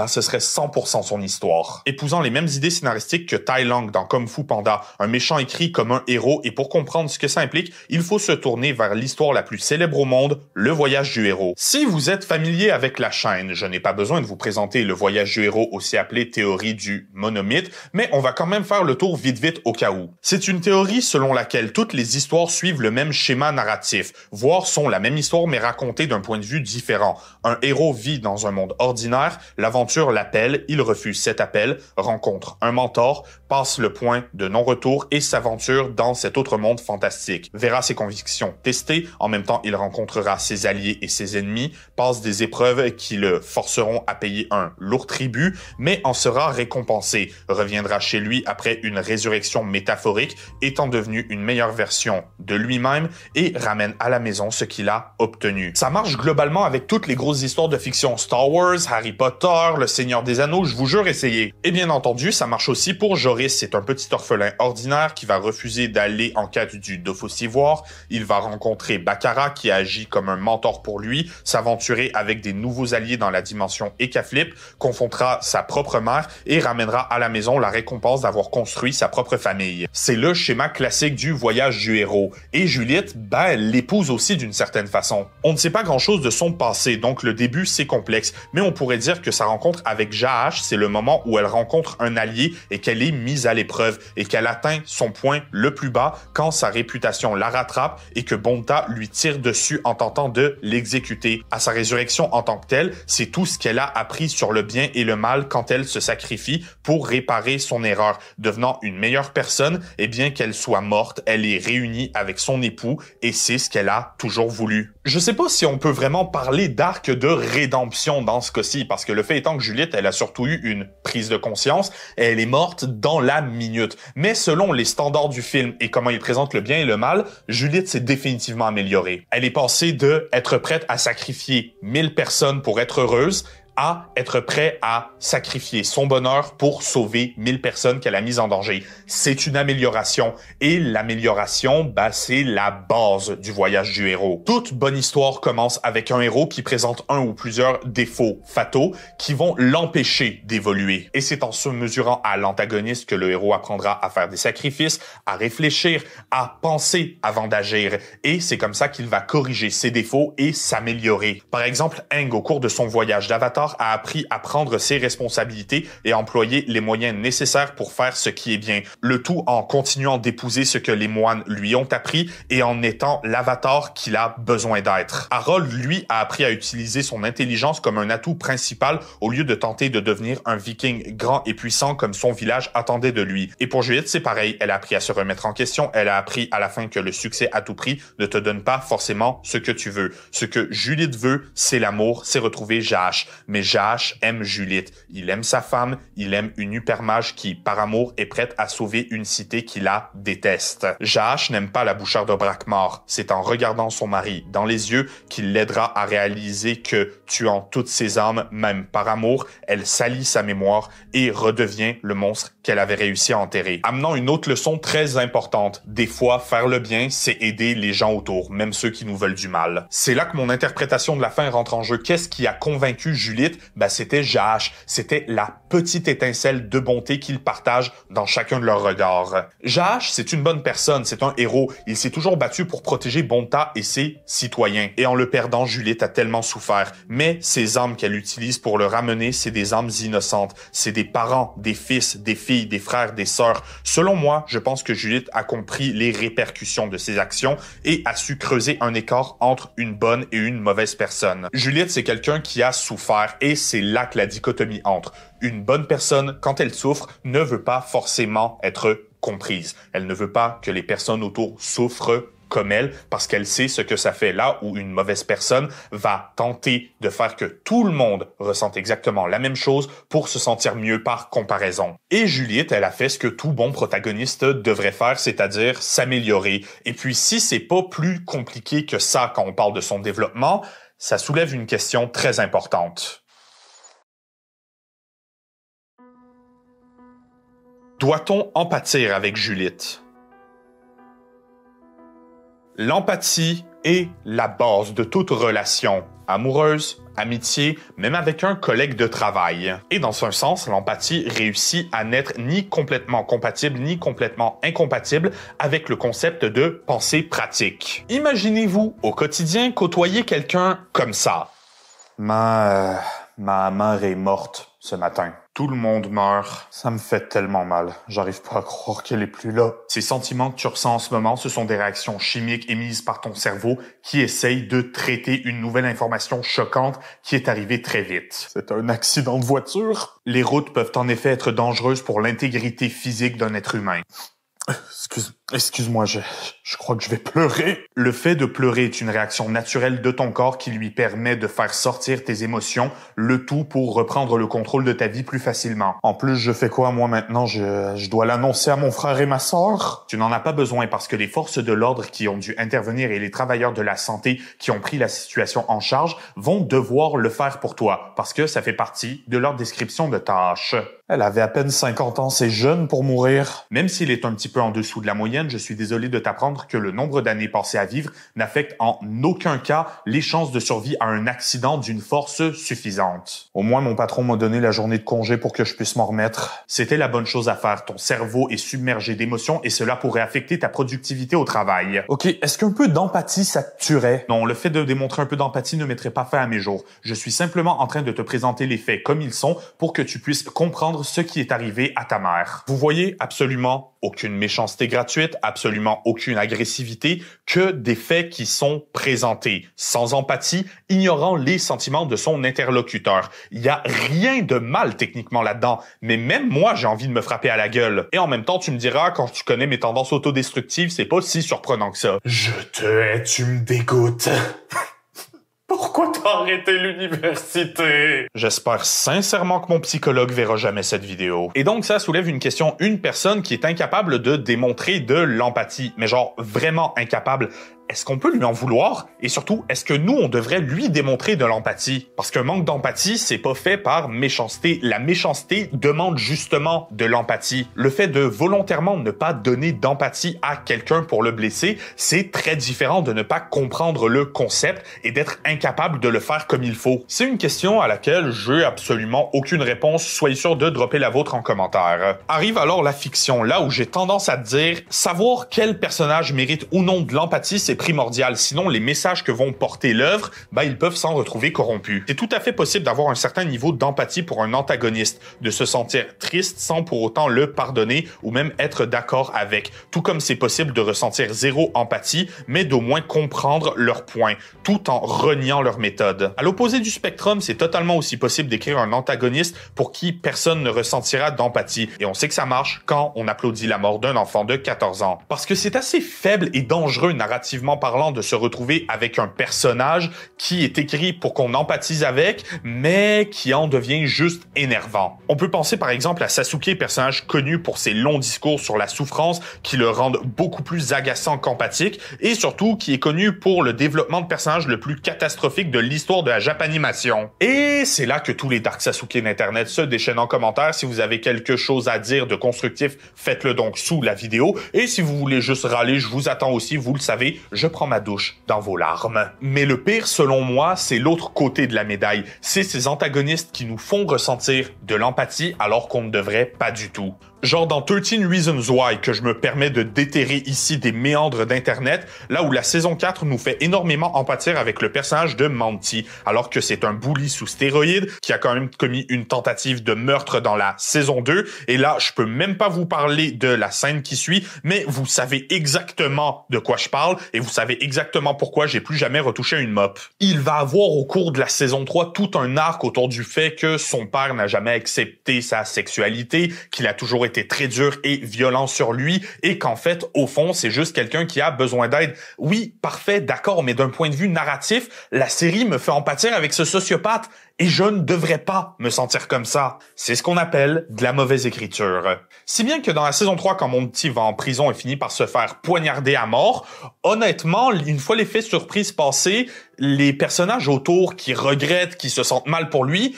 ce serait 100% son histoire. Épousant les mêmes idées scénaristiques que Tai Lung dans Kung Fu Panda, un méchant écrit comme un héros, et pour comprendre ce que ça implique, il faut se tourner vers l'histoire la plus célèbre au monde, le voyage du héros. Si vous êtes familier avec la chaîne, je n'ai pas besoin de vous présenter le voyage du héros, aussi appelé théorie du monomythe, mais on va quand même faire le tour vite au cas où. C'est une théorie selon laquelle toutes les histoires suivent le même schéma narratif, voire sont la même histoire mais racontée d'un point de vue différent. Un héros vit dans un monde ordinaire, l'aventure l'appelle, il refuse cet appel, rencontre un mentor, passe le point de non-retour et s'aventure dans cet autre monde fantastique. Verra ses convictions testées, en même temps il rencontrera ses alliés et ses ennemis, passe des épreuves qui le forceront à payer un lourd tribut, mais en sera récompensé, reviendra chez lui après une résurrection métaphorique, étant devenu une meilleure version de lui-même et ramène à la maison ce qu'il a obtenu. Ça marche globalement avec toutes les grosses histoires de fiction, Star Wars, Harry Potter, Le Seigneur des Anneaux, je vous jure, essayez. Et bien entendu, ça marche aussi pour Joris, c'est un petit orphelin ordinaire qui va refuser d'aller en quête du Dofus Ivoire, il va rencontrer Baccarat qui agit comme un mentor pour lui, s'aventurer avec des nouveaux alliés dans la dimension Ekaflip, confrontera sa propre mère et ramènera à la maison la récompense d'avoir construit sa propre famille. C'est le schéma classique du voyage du héros. Et Juliette, elle l'épouse aussi d'une certaine façon. On ne sait pas grand-chose de son passé, donc le début c'est complexe, mais on pourrait dire que sa rencontre avec Jaash, c'est le moment où elle rencontre un allié et qu'elle est mise à l'épreuve et qu'elle atteint son point le plus bas quand sa réputation la rattrape et que Bonta lui tire dessus en tentant de l'exécuter. À sa résurrection en tant que telle, c'est tout ce qu'elle a appris sur le bien et le mal quand elle se sacrifie pour réparer son erreur, devenant une meilleure personne, et bien qu'elle soit morte, elle est réunie avec son époux et c'est ce qu'elle a toujours voulu. Je sais pas si on peut vraiment parler d'arc de rédemption dans ce cas-ci, parce que le fait étant que Juliette, elle a surtout eu une prise de conscience, elle est morte dans la minute. Mais selon les standards du film et comment il présente le bien et le mal, Juliette s'est définitivement améliorée. Elle est passée de être prête à sacrifier 1000 personnes pour être heureuse à être prêt à sacrifier son bonheur pour sauver 1000 personnes qu'elle a mises en danger. C'est une amélioration. Et l'amélioration, c'est la base du voyage du héros. Toute bonne histoire commence avec un héros qui présente un ou plusieurs défauts fataux qui vont l'empêcher d'évoluer. Et c'est en se mesurant à l'antagoniste que le héros apprendra à faire des sacrifices, à réfléchir, à penser avant d'agir. Et c'est comme ça qu'il va corriger ses défauts et s'améliorer. Par exemple, Aang, au cours de son voyage d'Avatar, a appris à prendre ses responsabilités et à employer les moyens nécessaires pour faire ce qui est bien. Le tout en continuant d'épouser ce que les moines lui ont appris et en étant l'avatar qu'il a besoin d'être. Harold, lui, a appris à utiliser son intelligence comme un atout principal au lieu de tenter de devenir un viking grand et puissant comme son village attendait de lui. Et pour Juliette, c'est pareil. Elle a appris à se remettre en question. Elle a appris à la fin que le succès à tout prix ne te donne pas forcément ce que tu veux. Ce que Juliette veut, c'est l'amour, c'est retrouver Jaash. Mais Jaash aime Juliette. Il aime sa femme, il aime une hypermage qui, par amour, est prête à sauver une cité qui la déteste. Jaash n'aime pas la boucharde de Brakmar. C'est en regardant son mari dans les yeux qu'il l'aidera à réaliser que, tuant toutes ses âmes, même par amour, elle salit sa mémoire et redevient le monstre qu'elle avait réussi à enterrer. Amenant une autre leçon très importante. Des fois, faire le bien, c'est aider les gens autour, même ceux qui nous veulent du mal. C'est là que mon interprétation de la fin rentre en jeu. Qu'est-ce qui a convaincu Juliette? C'était Jaash. C'était la petite étincelle de bonté qu'ils partagent dans chacun de leurs regards. Jaash, c'est une bonne personne, c'est un héros. Il s'est toujours battu pour protéger Bonta et ses citoyens. Et en le perdant, Juliette a tellement souffert. Mais ces âmes qu'elle utilise pour le ramener, c'est des âmes innocentes. C'est des parents, des fils, des filles, des frères, des sœurs. Selon moi, je pense que Juliette a compris les répercussions de ses actions et a su creuser un écart entre une bonne et une mauvaise personne. Juliette, c'est quelqu'un qui a souffert et c'est là que la dichotomie entre. Une bonne personne, quand elle souffre, ne veut pas forcément être comprise. Elle ne veut pas que les personnes autour souffrent comme elle, parce qu'elle sait ce que ça fait, là où une mauvaise personne va tenter de faire que tout le monde ressente exactement la même chose pour se sentir mieux par comparaison. Et Juliette, elle a fait ce que tout bon protagoniste devrait faire, c'est-à-dire s'améliorer. Et puis si c'est pas plus compliqué que ça quand on parle de son développement, ça soulève une question très importante. Doit-on en pâtir avec Juliette? L'empathie est la base de toute relation, amoureuse, amitié, même avec un collègue de travail. Et dans un sens, l'empathie réussit à n'être ni complètement compatible, ni complètement incompatible avec le concept de pensée pratique. Imaginez-vous, au quotidien, côtoyer quelqu'un comme ça. Ma mère est morte ce matin. Tout le monde meurt. Ça me fait tellement mal. J'arrive pas à croire qu'elle est plus là. Ces sentiments que tu ressens en ce moment, ce sont des réactions chimiques émises par ton cerveau qui essaye de traiter une nouvelle information choquante qui est arrivée très vite. C'est un accident de voiture. Les routes peuvent en effet être dangereuses pour l'intégrité physique d'un être humain. Excuse-moi, je crois que je vais pleurer. Le fait de pleurer est une réaction naturelle de ton corps qui lui permet de faire sortir tes émotions, le tout pour reprendre le contrôle de ta vie plus facilement. En plus, je fais quoi moi maintenant? Je dois l'annoncer à mon frère et ma sœur? Tu n'en as pas besoin parce que les forces de l'ordre qui ont dû intervenir et les travailleurs de la santé qui ont pris la situation en charge vont devoir le faire pour toi parce que ça fait partie de leur description de tâche. Elle avait à peine 50 ans, c'est jeune pour mourir. Même s'il est un petit peu en dessous de la moyenne, je suis désolé de t'apprendre que le nombre d'années passées à vivre n'affecte en aucun cas les chances de survie à un accident d'une force suffisante. Au moins, mon patron m'a donné la journée de congé pour que je puisse m'en remettre. C'était la bonne chose à faire. Ton cerveau est submergé d'émotions et cela pourrait affecter ta productivité au travail. Ok, est-ce qu'un peu d'empathie, ça te tuerait? Non, le fait de démontrer un peu d'empathie ne mettrait pas fin à mes jours. Je suis simplement en train de te présenter les faits comme ils sont pour que tu puisses comprendre ce qui est arrivé à ta mère. Vous voyez absolument aucune méchanceté gratuite, absolument aucune agressivité, que des faits qui sont présentés, sans empathie, ignorant les sentiments de son interlocuteur. Il y a rien de mal techniquement là-dedans, mais même moi, j'ai envie de me frapper à la gueule. Et en même temps, tu me diras, quand tu connais mes tendances autodestructives, c'est pas si surprenant que ça. Je te hais, tu me dégoûtes. Pourquoi t'as arrêté l'université? J'espère sincèrement que mon psychologue verra jamais cette vidéo. Et donc, ça soulève une question. Une personne qui est incapable de démontrer de l'empathie, mais genre vraiment incapable, est-ce qu'on peut lui en vouloir? Et surtout, est-ce que nous, on devrait lui démontrer de l'empathie? Parce qu'un manque d'empathie, c'est pas fait par méchanceté. La méchanceté demande justement de l'empathie. Le fait de volontairement ne pas donner d'empathie à quelqu'un pour le blesser, c'est très différent de ne pas comprendre le concept et d'être incapable de le faire comme il faut. C'est une question à laquelle j'ai absolument aucune réponse. Soyez sûr de dropper la vôtre en commentaire. Arrive alors la fiction, là où j'ai tendance à te dire, savoir quel personnage mérite ou non de l'empathie, c'est primordial. Sinon, les messages que vont porter l'œuvre, ils peuvent s'en retrouver corrompus. C'est tout à fait possible d'avoir un certain niveau d'empathie pour un antagoniste, de se sentir triste sans pour autant le pardonner ou même être d'accord avec. Tout comme c'est possible de ressentir zéro empathie, mais d'au moins comprendre leurs points, tout en reniant leur méthode. À l'opposé du spectrum, c'est totalement aussi possible d'écrire un antagoniste pour qui personne ne ressentira d'empathie. Et on sait que ça marche quand on applaudit la mort d'un enfant de 14 ans. Parce que c'est assez faible et dangereux narrativement parlant de se retrouver avec un personnage qui est écrit pour qu'on empathise avec, mais qui en devient juste énervant. On peut penser par exemple à Sasuke, personnage connu pour ses longs discours sur la souffrance qui le rendent beaucoup plus agaçant qu'empathique, et surtout qui est connu pour le développement de personnage le plus catastrophique de l'histoire de la Japanimation. Et c'est là que tous les Dark Sasuke d'Internet se déchaînent en commentaire. Si vous avez quelque chose à dire de constructif, faites-le donc sous la vidéo, et si vous voulez juste râler, je vous attends aussi, vous le savez, je prends ma douche dans vos larmes. Mais le pire, selon moi, c'est l'autre côté de la médaille. C'est ces antagonistes qui nous font ressentir de l'empathie alors qu'on ne devrait pas du tout. Genre dans 13 Reasons Why, que je me permets de déterrer ici des méandres d'Internet, là où la saison 4 nous fait énormément empâtir avec le personnage de Monty, alors que c'est un bully sous stéroïdes qui a quand même commis une tentative de meurtre dans la saison 2, et là, je peux même pas vous parler de la scène qui suit, mais vous savez exactement de quoi je parle, et vous savez exactement pourquoi j'ai plus jamais retouché une mop. Il va avoir au cours de la saison 3 tout un arc autour du fait que son père n'a jamais accepté sa sexualité, qu'il a toujours été très dur et violent sur lui et qu'en fait, au fond, c'est juste quelqu'un qui a besoin d'aide. Oui, parfait, d'accord, mais d'un point de vue narratif, la série me fait empâtir avec ce sociopathe Et je ne devrais pas me sentir comme ça. C'est ce qu'on appelle de la mauvaise écriture. Si bien que dans la saison 3, quand Monty va en prison et finit par se faire poignarder à mort, honnêtement, une fois l'effet surprise passé, les personnages autour qui regrettent, qui se sentent mal pour lui,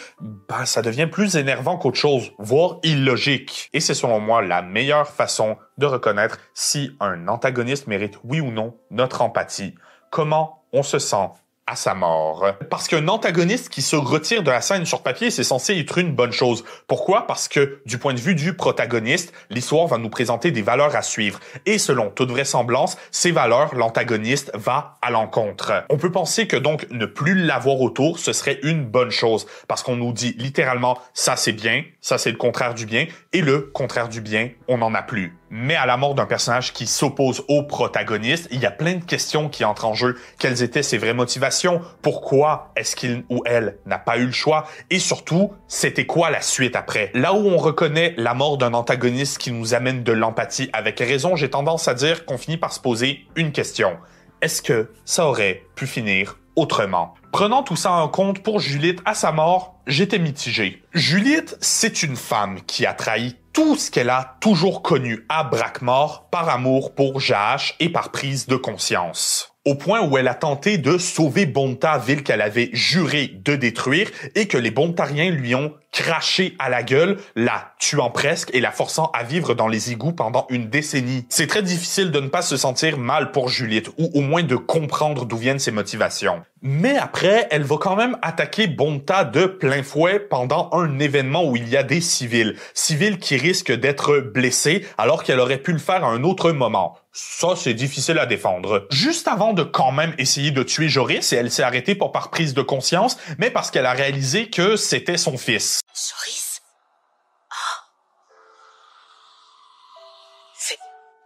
ça devient plus énervant qu'autre chose, voire illogique. Et c'est selon moi la meilleure façon de reconnaître si un antagoniste mérite oui ou non notre empathie. Comment on se sent à sa mort. Parce qu'un antagoniste qui se retire de la scène sur papier, c'est censé être une bonne chose. Pourquoi? Parce que, du point de vue du protagoniste, l'histoire va nous présenter des valeurs à suivre. Et selon toute vraisemblance, ces valeurs, l'antagoniste va à l'encontre. On peut penser que donc ne plus l'avoir autour, ce serait une bonne chose. Parce qu'on nous dit littéralement, ça c'est bien, ça c'est le contraire du bien, et le contraire du bien, on n'en a plus. Mais à la mort d'un personnage qui s'oppose au protagoniste, il y a plein de questions qui entrent en jeu. Quelles étaient ses vraies motivations? Pourquoi est-ce qu'il ou elle n'a pas eu le choix? Et surtout, c'était quoi la suite après? Là où on reconnaît la mort d'un antagoniste qui nous amène de l'empathie avec raison, j'ai tendance à dire qu'on finit par se poser une question. Est-ce que ça aurait pu finir autrement? Prenant tout ça en compte, pour Juliette, à sa mort, j'étais mitigé. Juliette, c'est une femme qui a trahi tout ce qu'elle a toujours connu à Brackmore par amour pour Jaash et par prise de conscience. Au point où elle a tenté de sauver Bonta, ville qu'elle avait juré de détruire, et que les Bontariens lui ont craché à la gueule, la tuant presque et la forçant à vivre dans les égouts pendant une décennie. C'est très difficile de ne pas se sentir mal pour Juliette, ou au moins de comprendre d'où viennent ses motivations. Mais après, elle va quand même attaquer Bonta de plein fouet pendant un événement où il y a des civils. Civils qui risquent d'être blessés alors qu'elle aurait pu le faire à un autre moment. Ça, c'est difficile à défendre. Juste avant de quand même essayer de tuer Joris, et elle s'est arrêtée pas par prise de conscience, mais parce qu'elle a réalisé que c'était son fils. Joris?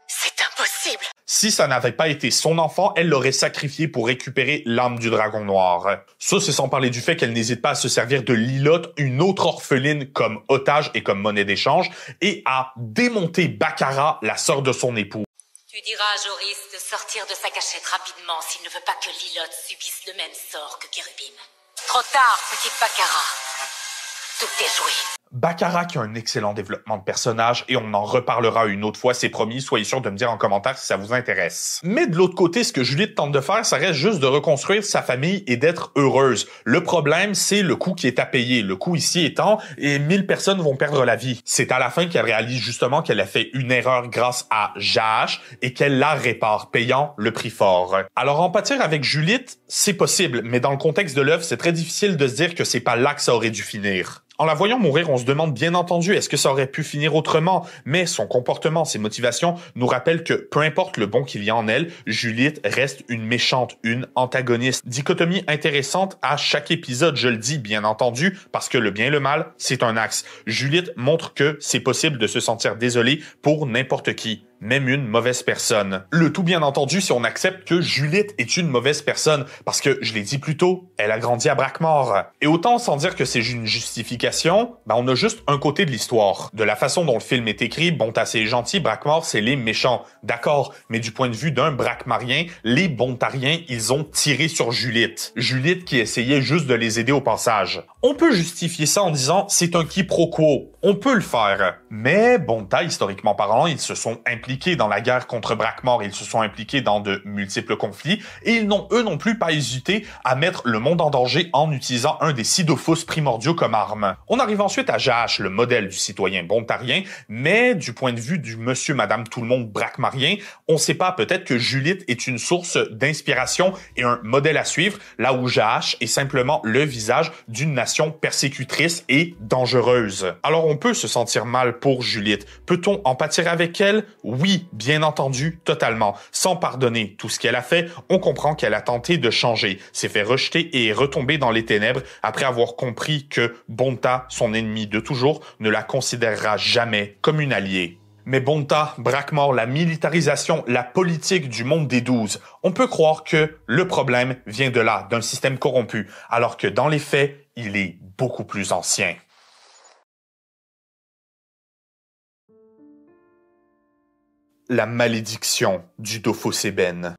C'est impossible. Si ça n'avait pas été son enfant, elle l'aurait sacrifié pour récupérer l'âme du dragon noir. Ça, c'est sans parler du fait qu'elle n'hésite pas à se servir de Lilotte, une autre orpheline, comme otage et comme monnaie d'échange, et à démonter Baccara, la sœur de son époux. Tu diras à Joris de sortir de sa cachette rapidement s'il ne veut pas que Lilotte subisse le même sort que Kérubim. Trop tard, petite Baccara. Tout est joué. Baccara qui a un excellent développement de personnage et on en reparlera une autre fois, c'est promis, soyez sûr de me dire en commentaire si ça vous intéresse. Mais de l'autre côté, ce que Juliette tente de faire, ça reste juste de reconstruire sa famille et d'être heureuse. Le problème, c'est le coût qui est à payer. Le coût ici étant, et 1000 personnes vont perdre la vie. C'est à la fin qu'elle réalise justement qu'elle a fait une erreur grâce à Jaash et qu'elle la répare, payant le prix fort. Alors en pâtir avec Juliette, c'est possible, mais dans le contexte de l'œuvre, c'est très difficile de se dire que c'est pas là que ça aurait dû finir. En la voyant mourir, on se demande bien entendu est-ce que ça aurait pu finir autrement, mais son comportement, ses motivations nous rappellent que peu importe le bon qu'il y a en elle, Juliette reste une méchante, une antagoniste. Dichotomie intéressante à chaque épisode, je le dis bien entendu, parce que le bien et le mal, c'est un axe. Juliette montre que c'est possible de se sentir désolé pour n'importe qui. Même une mauvaise personne. Le tout bien entendu si on accepte que Juliette est une mauvaise personne, parce que, je l'ai dit plus tôt, elle a grandi à Brackmore. Et autant sans dire que c'est une justification, on a juste un côté de l'histoire. De la façon dont le film est écrit, Bonta c'est gentil, Brackmore c'est les méchants. D'accord, mais du point de vue d'un Brackmarien, les Bontariens, ils ont tiré sur Juliette. Juliette qui essayait juste de les aider au passage. On peut justifier ça en disant c'est un quiproquo. On peut le faire. Mais Bonta, historiquement parlant, ils se sont impliqués dans la guerre contre Brackmore, ils se sont impliqués dans de multiples conflits, et ils n'ont eux non plus pas hésité à mettre le monde en danger en utilisant un des Sidophos primordiaux comme arme. On arrive ensuite à Jaash, le modèle du citoyen bontarien, mais du point de vue du monsieur, madame, tout le monde brackmarien, on sait pas, peut-être que Juliette est une source d'inspiration et un modèle à suivre, là où Jaash est simplement le visage d'une nation persécutrice et dangereuse. Alors on peut se sentir mal pour Juliette. Peut-on en pâtir avec elle? Oui, bien entendu, totalement. Sans pardonner tout ce qu'elle a fait, on comprend qu'elle a tenté de changer, s'est fait rejeter et est retombée dans les ténèbres après avoir compris que Bonta, son ennemi de toujours, ne la considérera jamais comme une alliée. Mais Bonta, Brackmore, la militarisation, la politique du monde des 12, on peut croire que le problème vient de là, d'un système corrompu, alors que dans les faits, il est beaucoup plus ancien. La malédiction du Dophos ébène.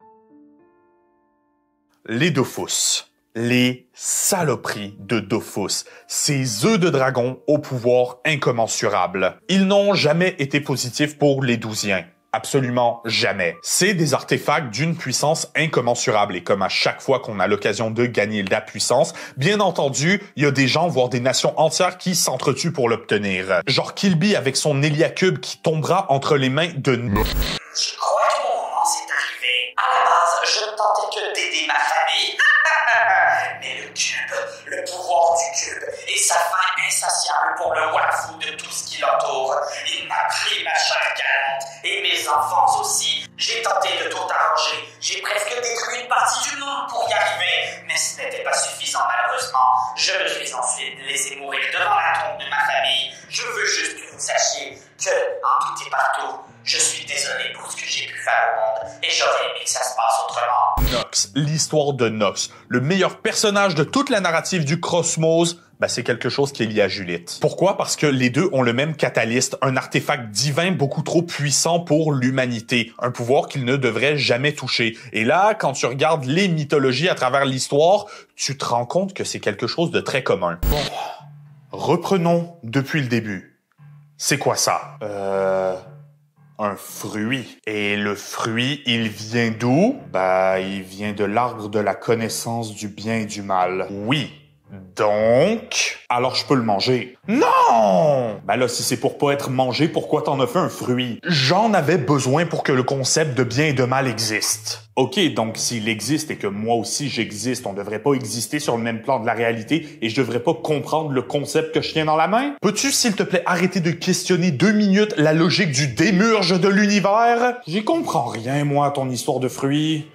Les Dophos. Les saloperies de Dofus, ces œufs de dragon au pouvoir incommensurable. Ils n'ont jamais été positifs pour les Douziens. Absolument jamais. C'est des artefacts d'une puissance incommensurable et comme à chaque fois qu'on a l'occasion de gagner de la puissance, bien entendu, il y a des gens, voire des nations entières qui s'entretuent pour l'obtenir. Genre Kilby avec son Héliacube qui tombera entre les mains de Je crois que mon moment s'est arrivé. À la base, je ne tentais que d'aider ma famille. Mais le cube, le pouvoir du cube et sa faim insatiable pour le waifu de tout ce qui l'entoure, il m'a pris ma chair galante et mes enfants aussi. J'ai tenté de tout arranger. J'ai presque détruit une partie du monde pour y arriver. Mais ce n'était pas suffisant malheureusement. Je me suis ensuite laissé mourir devant la tombe de ma famille. Je veux juste que vous sachiez que, en tout et partout, je suis désolé pour ce que j'ai pu faire au monde et j'aurais aimé que ça se passe autrement. Nox, l'histoire de Nox, le meilleur personnage de toute la narrative du Cosmos, c'est quelque chose qui est lié à Julite. Pourquoi? Parce que les deux ont le même catalyste, un artefact divin beaucoup trop puissant pour l'humanité, un pouvoir qu'ils ne devraient jamais toucher. Et là, quand tu regardes les mythologies à travers l'histoire, tu te rends compte que c'est quelque chose de très commun. Bon, reprenons depuis le début. C'est quoi ça? Un fruit. Et le fruit, il vient d'où? Il vient de l'arbre de la connaissance du bien et du mal. Oui. Donc, alors je peux le manger. Non! Là, si c'est pour pas être mangé, pourquoi t'en as fait un fruit? J'en avais besoin pour que le concept de bien et de mal existe. Ok, donc s'il existe et que moi aussi j'existe, on devrait pas exister sur le même plan de la réalité et je devrais pas comprendre le concept que je tiens dans la main? Peux-tu, s'il te plaît, arrêter de questionner 2 minutes la logique du démurge de l'univers? J'y comprends rien, moi, à ton histoire de fruits.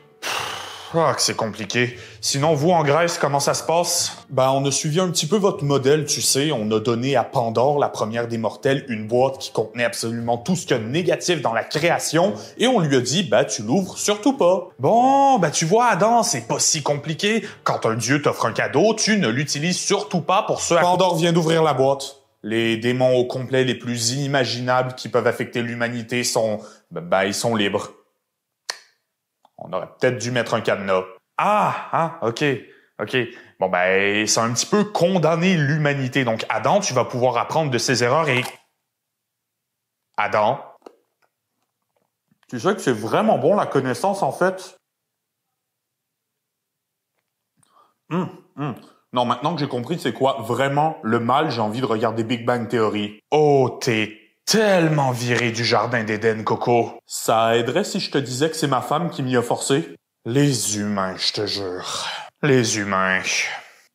Ah, que c'est compliqué. Sinon, vous, en Grèce, comment ça se passe? On a suivi un petit peu votre modèle, tu sais. On a donné à Pandore, la première des mortels, une boîte qui contenait absolument tout ce qu'il y a de négatif dans la création, et on lui a dit, tu l'ouvres surtout pas. Bon, tu vois, Adam, c'est pas si compliqué. Quand un dieu t'offre un cadeau, tu ne l'utilises surtout pas pour ce... Pandore vient d'ouvrir la boîte. Les démons au complet les plus inimaginables qui peuvent affecter l'humanité sont... ils sont libres. On aurait peut-être dû mettre un cadenas. Ok. Bon, ça a un petit peu condamné l'humanité. Donc, Adam, tu vas pouvoir apprendre de ses erreurs et... Adam? Tu sais que c'est vraiment bon, la connaissance, en fait? Non, maintenant que j'ai compris c'est quoi vraiment le mal, j'ai envie de regarder Big Bang Theory. Oh, t'es tellement viré du jardin d'Éden, Coco. Ça aiderait si je te disais que c'est ma femme qui m'y a forcé? Les humains, je te jure. Les humains.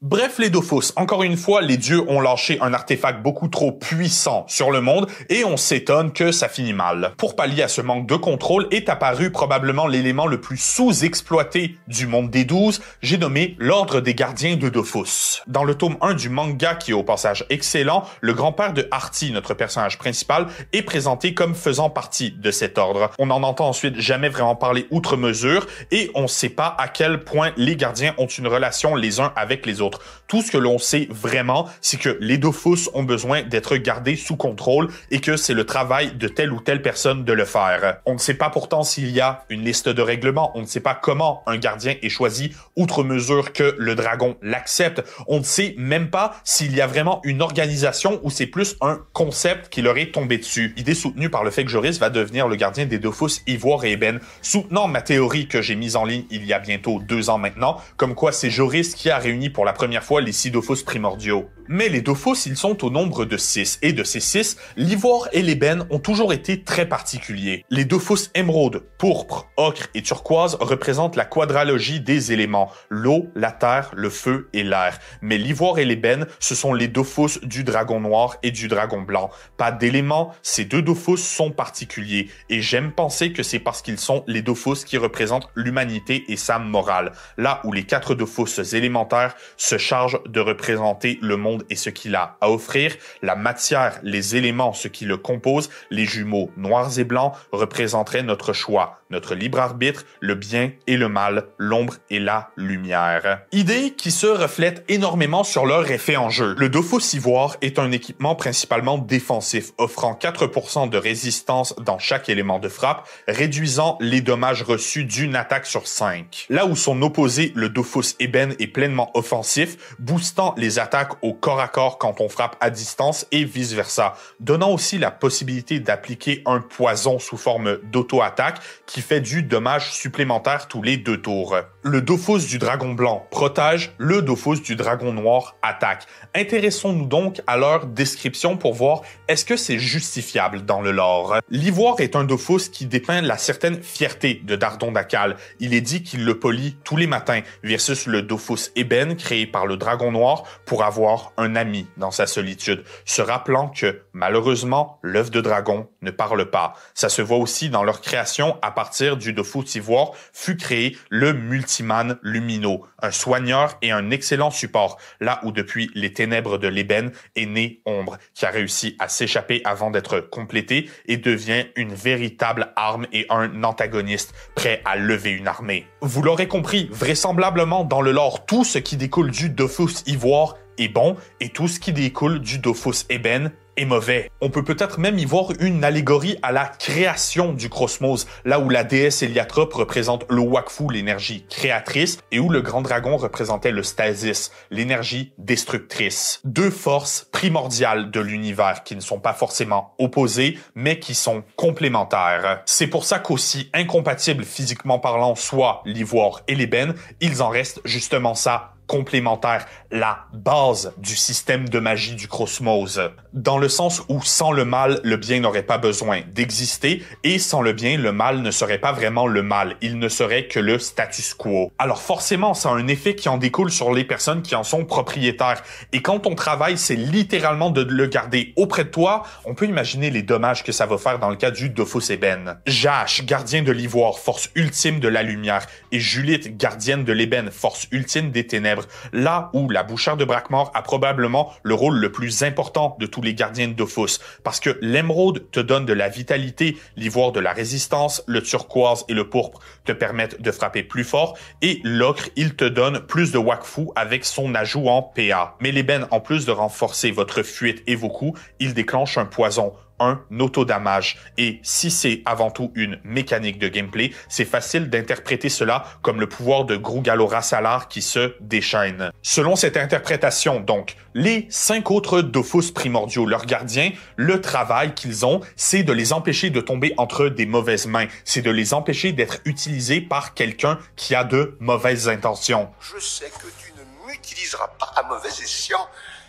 Bref, les Dofus, encore une fois, les dieux ont lâché un artefact beaucoup trop puissant sur le monde et on s'étonne que ça finit mal. Pour pallier à ce manque de contrôle est apparu probablement l'élément le plus sous-exploité du monde des 12, j'ai nommé l'Ordre des Gardiens de Dofus. Dans le tome 1 du manga, qui est au passage excellent, le grand-père de Artie, notre personnage principal, est présenté comme faisant partie de cet ordre. On n'en entend ensuite jamais vraiment parler outre mesure et on sait pas à quel point les gardiens ont une relation les uns avec les autres. Tout ce que l'on sait vraiment, c'est que les Dofus ont besoin d'être gardés sous contrôle et que c'est le travail de telle ou telle personne de le faire. On ne sait pas pourtant s'il y a une liste de règlements, on ne sait pas comment un gardien est choisi outre mesure que le dragon l'accepte. On ne sait même pas s'il y a vraiment une organisation ou c'est plus un concept qui leur est tombé dessus. Idée soutenue par le fait que Joris va devenir le gardien des Dofus Ivoire et Ébène, soutenant ma théorie que j'ai mise en ligne il y a bientôt 2 ans maintenant, comme quoi c'est Joris qui a réuni pour la première fois les 6 Dofus primordiaux. Mais les Dofus, ils sont au nombre de 6, et de ces 6, l'Ivoire et l'Ébène ont toujours été très particuliers. Les Dofus émeraude, pourpre, ocre et turquoise représentent la quadralogie des éléments, l'eau, la terre, le feu et l'air. Mais l'Ivoire et l'Ébène, ce sont les Dofus du dragon noir et du dragon blanc. Pas d'éléments, ces 2 Dofus sont particuliers, et j'aime penser que c'est parce qu'ils sont les Dofus qui représentent l'humanité et sa morale, là où les 4 Dofus élémentaires se chargent de représenter le monde et ce qu'il a à offrir, la matière, les éléments, ce qui le compose, les jumeaux noirs et blancs représenteraient notre choix, notre libre arbitre, le bien et le mal, l'ombre et la lumière. Idée qui se reflète énormément sur leur effet en jeu. Le Dofus Ivoire est un équipement principalement défensif, offrant 4% de résistance dans chaque élément de frappe, réduisant les dommages reçus d'une attaque sur 5. Là où son opposé, le Dofus Eben, est pleinement offensif, boostant les attaques au corps à corps quand on frappe à distance et vice-versa, donnant aussi la possibilité d'appliquer un poison sous forme d'auto-attaque qui fait du dommage supplémentaire tous les 2 tours. Le Dofus du Dragon Blanc protège, le Dofus du Dragon Noir attaque. Intéressons-nous donc à leur description pour voir est-ce que c'est justifiable dans le lore. L'Ivoire est un Dofus qui dépeint la certaine fierté de Dardon Dakal. Il est dit qu'il le polit tous les matins versus le Dofus Eben créé par le Dragon Noir pour avoir un ami dans sa solitude, se rappelant que malheureusement l'œuf de dragon ne parle pas. Ça se voit aussi dans leur création à partir du Dofus Ivoire fut créé le Multiman Lumino, un soigneur et un excellent support, là où depuis les ténèbres de l'Ében est né Ombre, qui a réussi à s'échapper avant d'être complété et devient une véritable arme et un antagoniste prêt à lever une armée. Vous l'aurez compris, vraisemblablement dans le lore, tout ce qui découle du Dofus Ivoire est bon et tout ce qui découle du Dofus Eben est mauvais. On peut peut-être même y voir une allégorie à la création du cosmos, là où la déesse Eliatrope représente le Wakfu, l'énergie créatrice, et où le grand dragon représentait le stasis, l'énergie destructrice. 2 forces primordiales de l'univers qui ne sont pas forcément opposées, mais qui sont complémentaires. C'est pour ça qu'aussi incompatibles physiquement parlant soient l'Ivoire et l'Ében, ils en restent justement ça, complémentaire, la base du système de magie du cosmos, dans le sens où sans le mal, le bien n'aurait pas besoin d'exister, et sans le bien, le mal ne serait pas vraiment le mal, il ne serait que le status quo. Alors forcément, ça a un effet qui en découle sur les personnes qui en sont propriétaires, et quand ton travail, c'est littéralement de le garder auprès de toi, on peut imaginer les dommages que ça va faire dans le cas du Dofus Eben. Jash, gardien de l'Ivoire, force ultime de la lumière, et Julite, gardienne de l'Ében, force ultime des ténèbres, là où la bouchère de Brackmore a probablement le rôle le plus important de tous les gardiens de Dofus, parce que l'émeraude te donne de la vitalité, l'ivoire de la résistance, le turquoise et le pourpre te permettent de frapper plus fort, et l'ocre, il te donne plus de Wakfu avec son ajout en PA. Mais l'Ében, en plus de renforcer votre fuite et vos coups, il déclenche un poison, un auto-damage. Et si c'est avant tout une mécanique de gameplay, c'est facile d'interpréter cela comme le pouvoir de Grugallora Salar qui se déchaîne. Selon cette interprétation, donc, les 5 autres Dofus primordiaux, leurs gardiens, le travail qu'ils ont, c'est de les empêcher de tomber entre des mauvaises mains. C'est de les empêcher d'être utilisés par quelqu'un qui a de mauvaises intentions. Je sais que tu ne m'utiliseras pas à mauvais escient.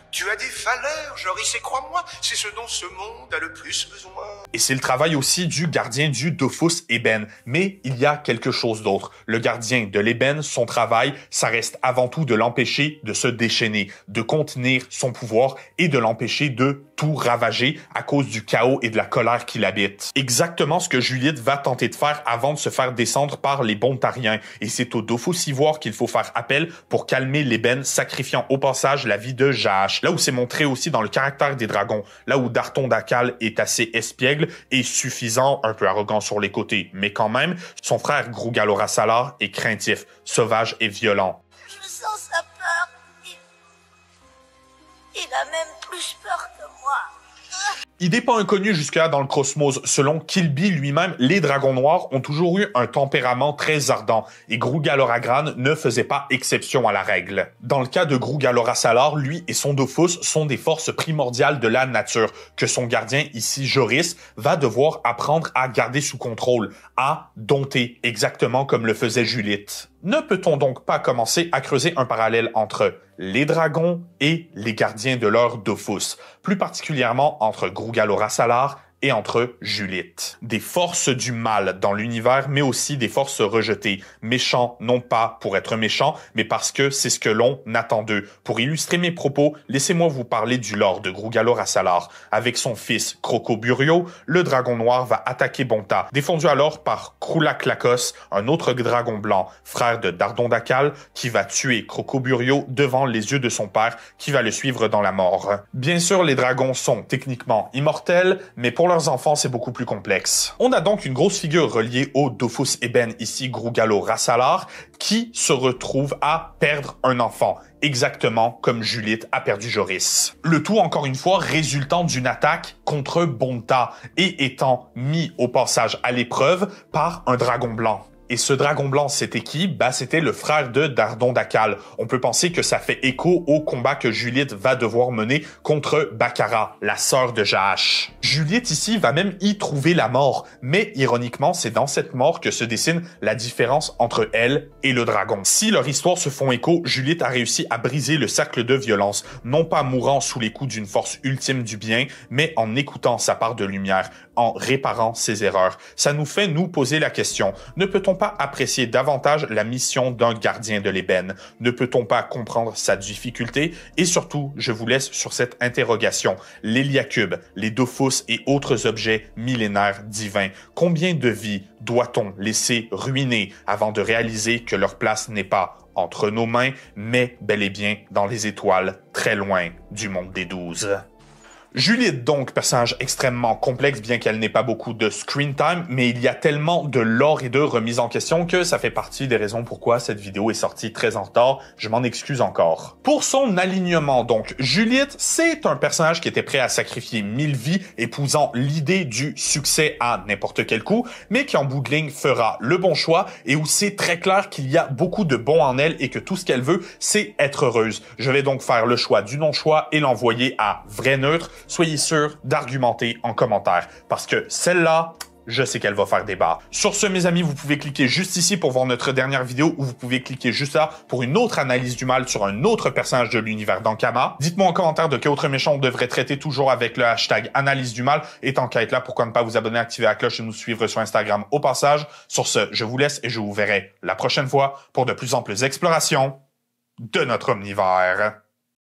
Tu as des valeurs, Joris, et crois-moi, c'est ce dont ce monde a le plus besoin. Et c'est le travail aussi du gardien du Dofus Eben. Mais il y a quelque chose d'autre. Le gardien de l'Eben, son travail, ça reste avant tout de l'empêcher de se déchaîner, de contenir son pouvoir et de l'empêcher de tout ravager à cause du chaos et de la colère qui l'habite. Exactement ce que Julite va tenter de faire avant de se faire descendre par les Bontariens. Et c'est au Dofus Ivoire qu'il faut faire appel pour calmer l'Eben, sacrifiant au passage la vie de Jash. Là où c'est montré aussi dans le caractère des dragons, là où Dardon Dakal est assez espiègle et suffisant, un peu arrogant sur les côtés, mais quand même, son frère Grugallora Salar est craintif, sauvage et violent. Je sens sa peur. Il a même plus peur que moi. Idée pas inconnue jusque-là dans le cosmos, selon Kilby lui-même, les dragons noirs ont toujours eu un tempérament très ardent, et Grugallora Gran ne faisait pas exception à la règle. Dans le cas de Grugallora Salar, lui et son Dofus sont des forces primordiales de la nature, que son gardien ici, Joris, va devoir apprendre à garder sous contrôle, à dompter, exactement comme le faisait Julite. Ne peut-on donc pas commencer à creuser un parallèle entre les dragons et les gardiens de leur Dofus, plus particulièrement entre Grugallora Salar et entre Julite. Des forces du mal dans l'univers, mais aussi des forces rejetées. Méchants, non pas pour être méchants, mais parce que c'est ce que l'on attend d'eux. Pour illustrer mes propos, laissez-moi vous parler du lore de Grugallora Salar. Avec son fils Crocoburio, le dragon noir va attaquer Bonta, défendu alors par Krulaklakos, un autre dragon blanc, frère de Dardon Dakal, qui va tuer Crocoburio devant les yeux de son père, qui va le suivre dans la mort. Bien sûr, les dragons sont techniquement immortels, mais pour pour leurs enfants, c'est beaucoup plus complexe. On a donc une grosse figure reliée au Dofus Eben, ici Grugalo Rassalar, qui se retrouve à perdre un enfant, exactement comme Julite a perdu Joris. Le tout, encore une fois, résultant d'une attaque contre Bonta et étant mis au passage à l'épreuve par un dragon blanc. Et ce dragon blanc, c'était qui? C'était le frère de Dardon Dakal. On peut penser que ça fait écho au combat que Julite va devoir mener contre Bakara, la sœur de Jaash. Julite ici va même y trouver la mort, mais ironiquement, c'est dans cette mort que se dessine la différence entre elle et le dragon. Si leur histoire se font écho, Julite a réussi à briser le cercle de violence, non pas mourant sous les coups d'une force ultime du bien, mais en écoutant sa part de lumière, en réparant ses erreurs. Ça nous fait nous poser la question, ne peut-on pas apprécier davantage la mission d'un gardien de l'ébène? Ne peut-on pas comprendre sa difficulté? Et surtout, je vous laisse sur cette interrogation. L'Héliacube, les Dofus et autres objets millénaires divins, combien de vies doit-on laisser ruiner avant de réaliser que leur place n'est pas entre nos mains, mais bel et bien dans les étoiles, très loin du monde des 12? Julite, donc, personnage extrêmement complexe, bien qu'elle n'ait pas beaucoup de screen time, mais il y a tellement de lore et de remise en question que ça fait partie des raisons pourquoi cette vidéo est sortie très en retard. Je m'en excuse encore. Pour son alignement, donc, Julite, c'est un personnage qui était prêt à sacrifier 1000 vies, épousant l'idée du succès à n'importe quel coup, mais qui en bout de ligne fera le bon choix et où c'est très clair qu'il y a beaucoup de bon en elle et que tout ce qu'elle veut, c'est être heureuse. Je vais donc faire le choix du non-choix et l'envoyer à vrai neutre. Soyez sûr d'argumenter en commentaire, parce que celle-là, je sais qu'elle va faire débat. Sur ce, mes amis, vous pouvez cliquer juste ici pour voir notre dernière vidéo, ou vous pouvez cliquer juste là pour une autre analyse du mal sur un autre personnage de l'univers d'Ankama. Dites-moi en commentaire de quel autre méchant on devrait traiter, toujours avec le hashtag analyse du mal. Et tant qu'à être là, pourquoi ne pas vous abonner, activer la cloche et nous suivre sur Instagram au passage. Sur ce, je vous laisse et je vous verrai la prochaine fois pour de plus amples explorations de notre omnivore.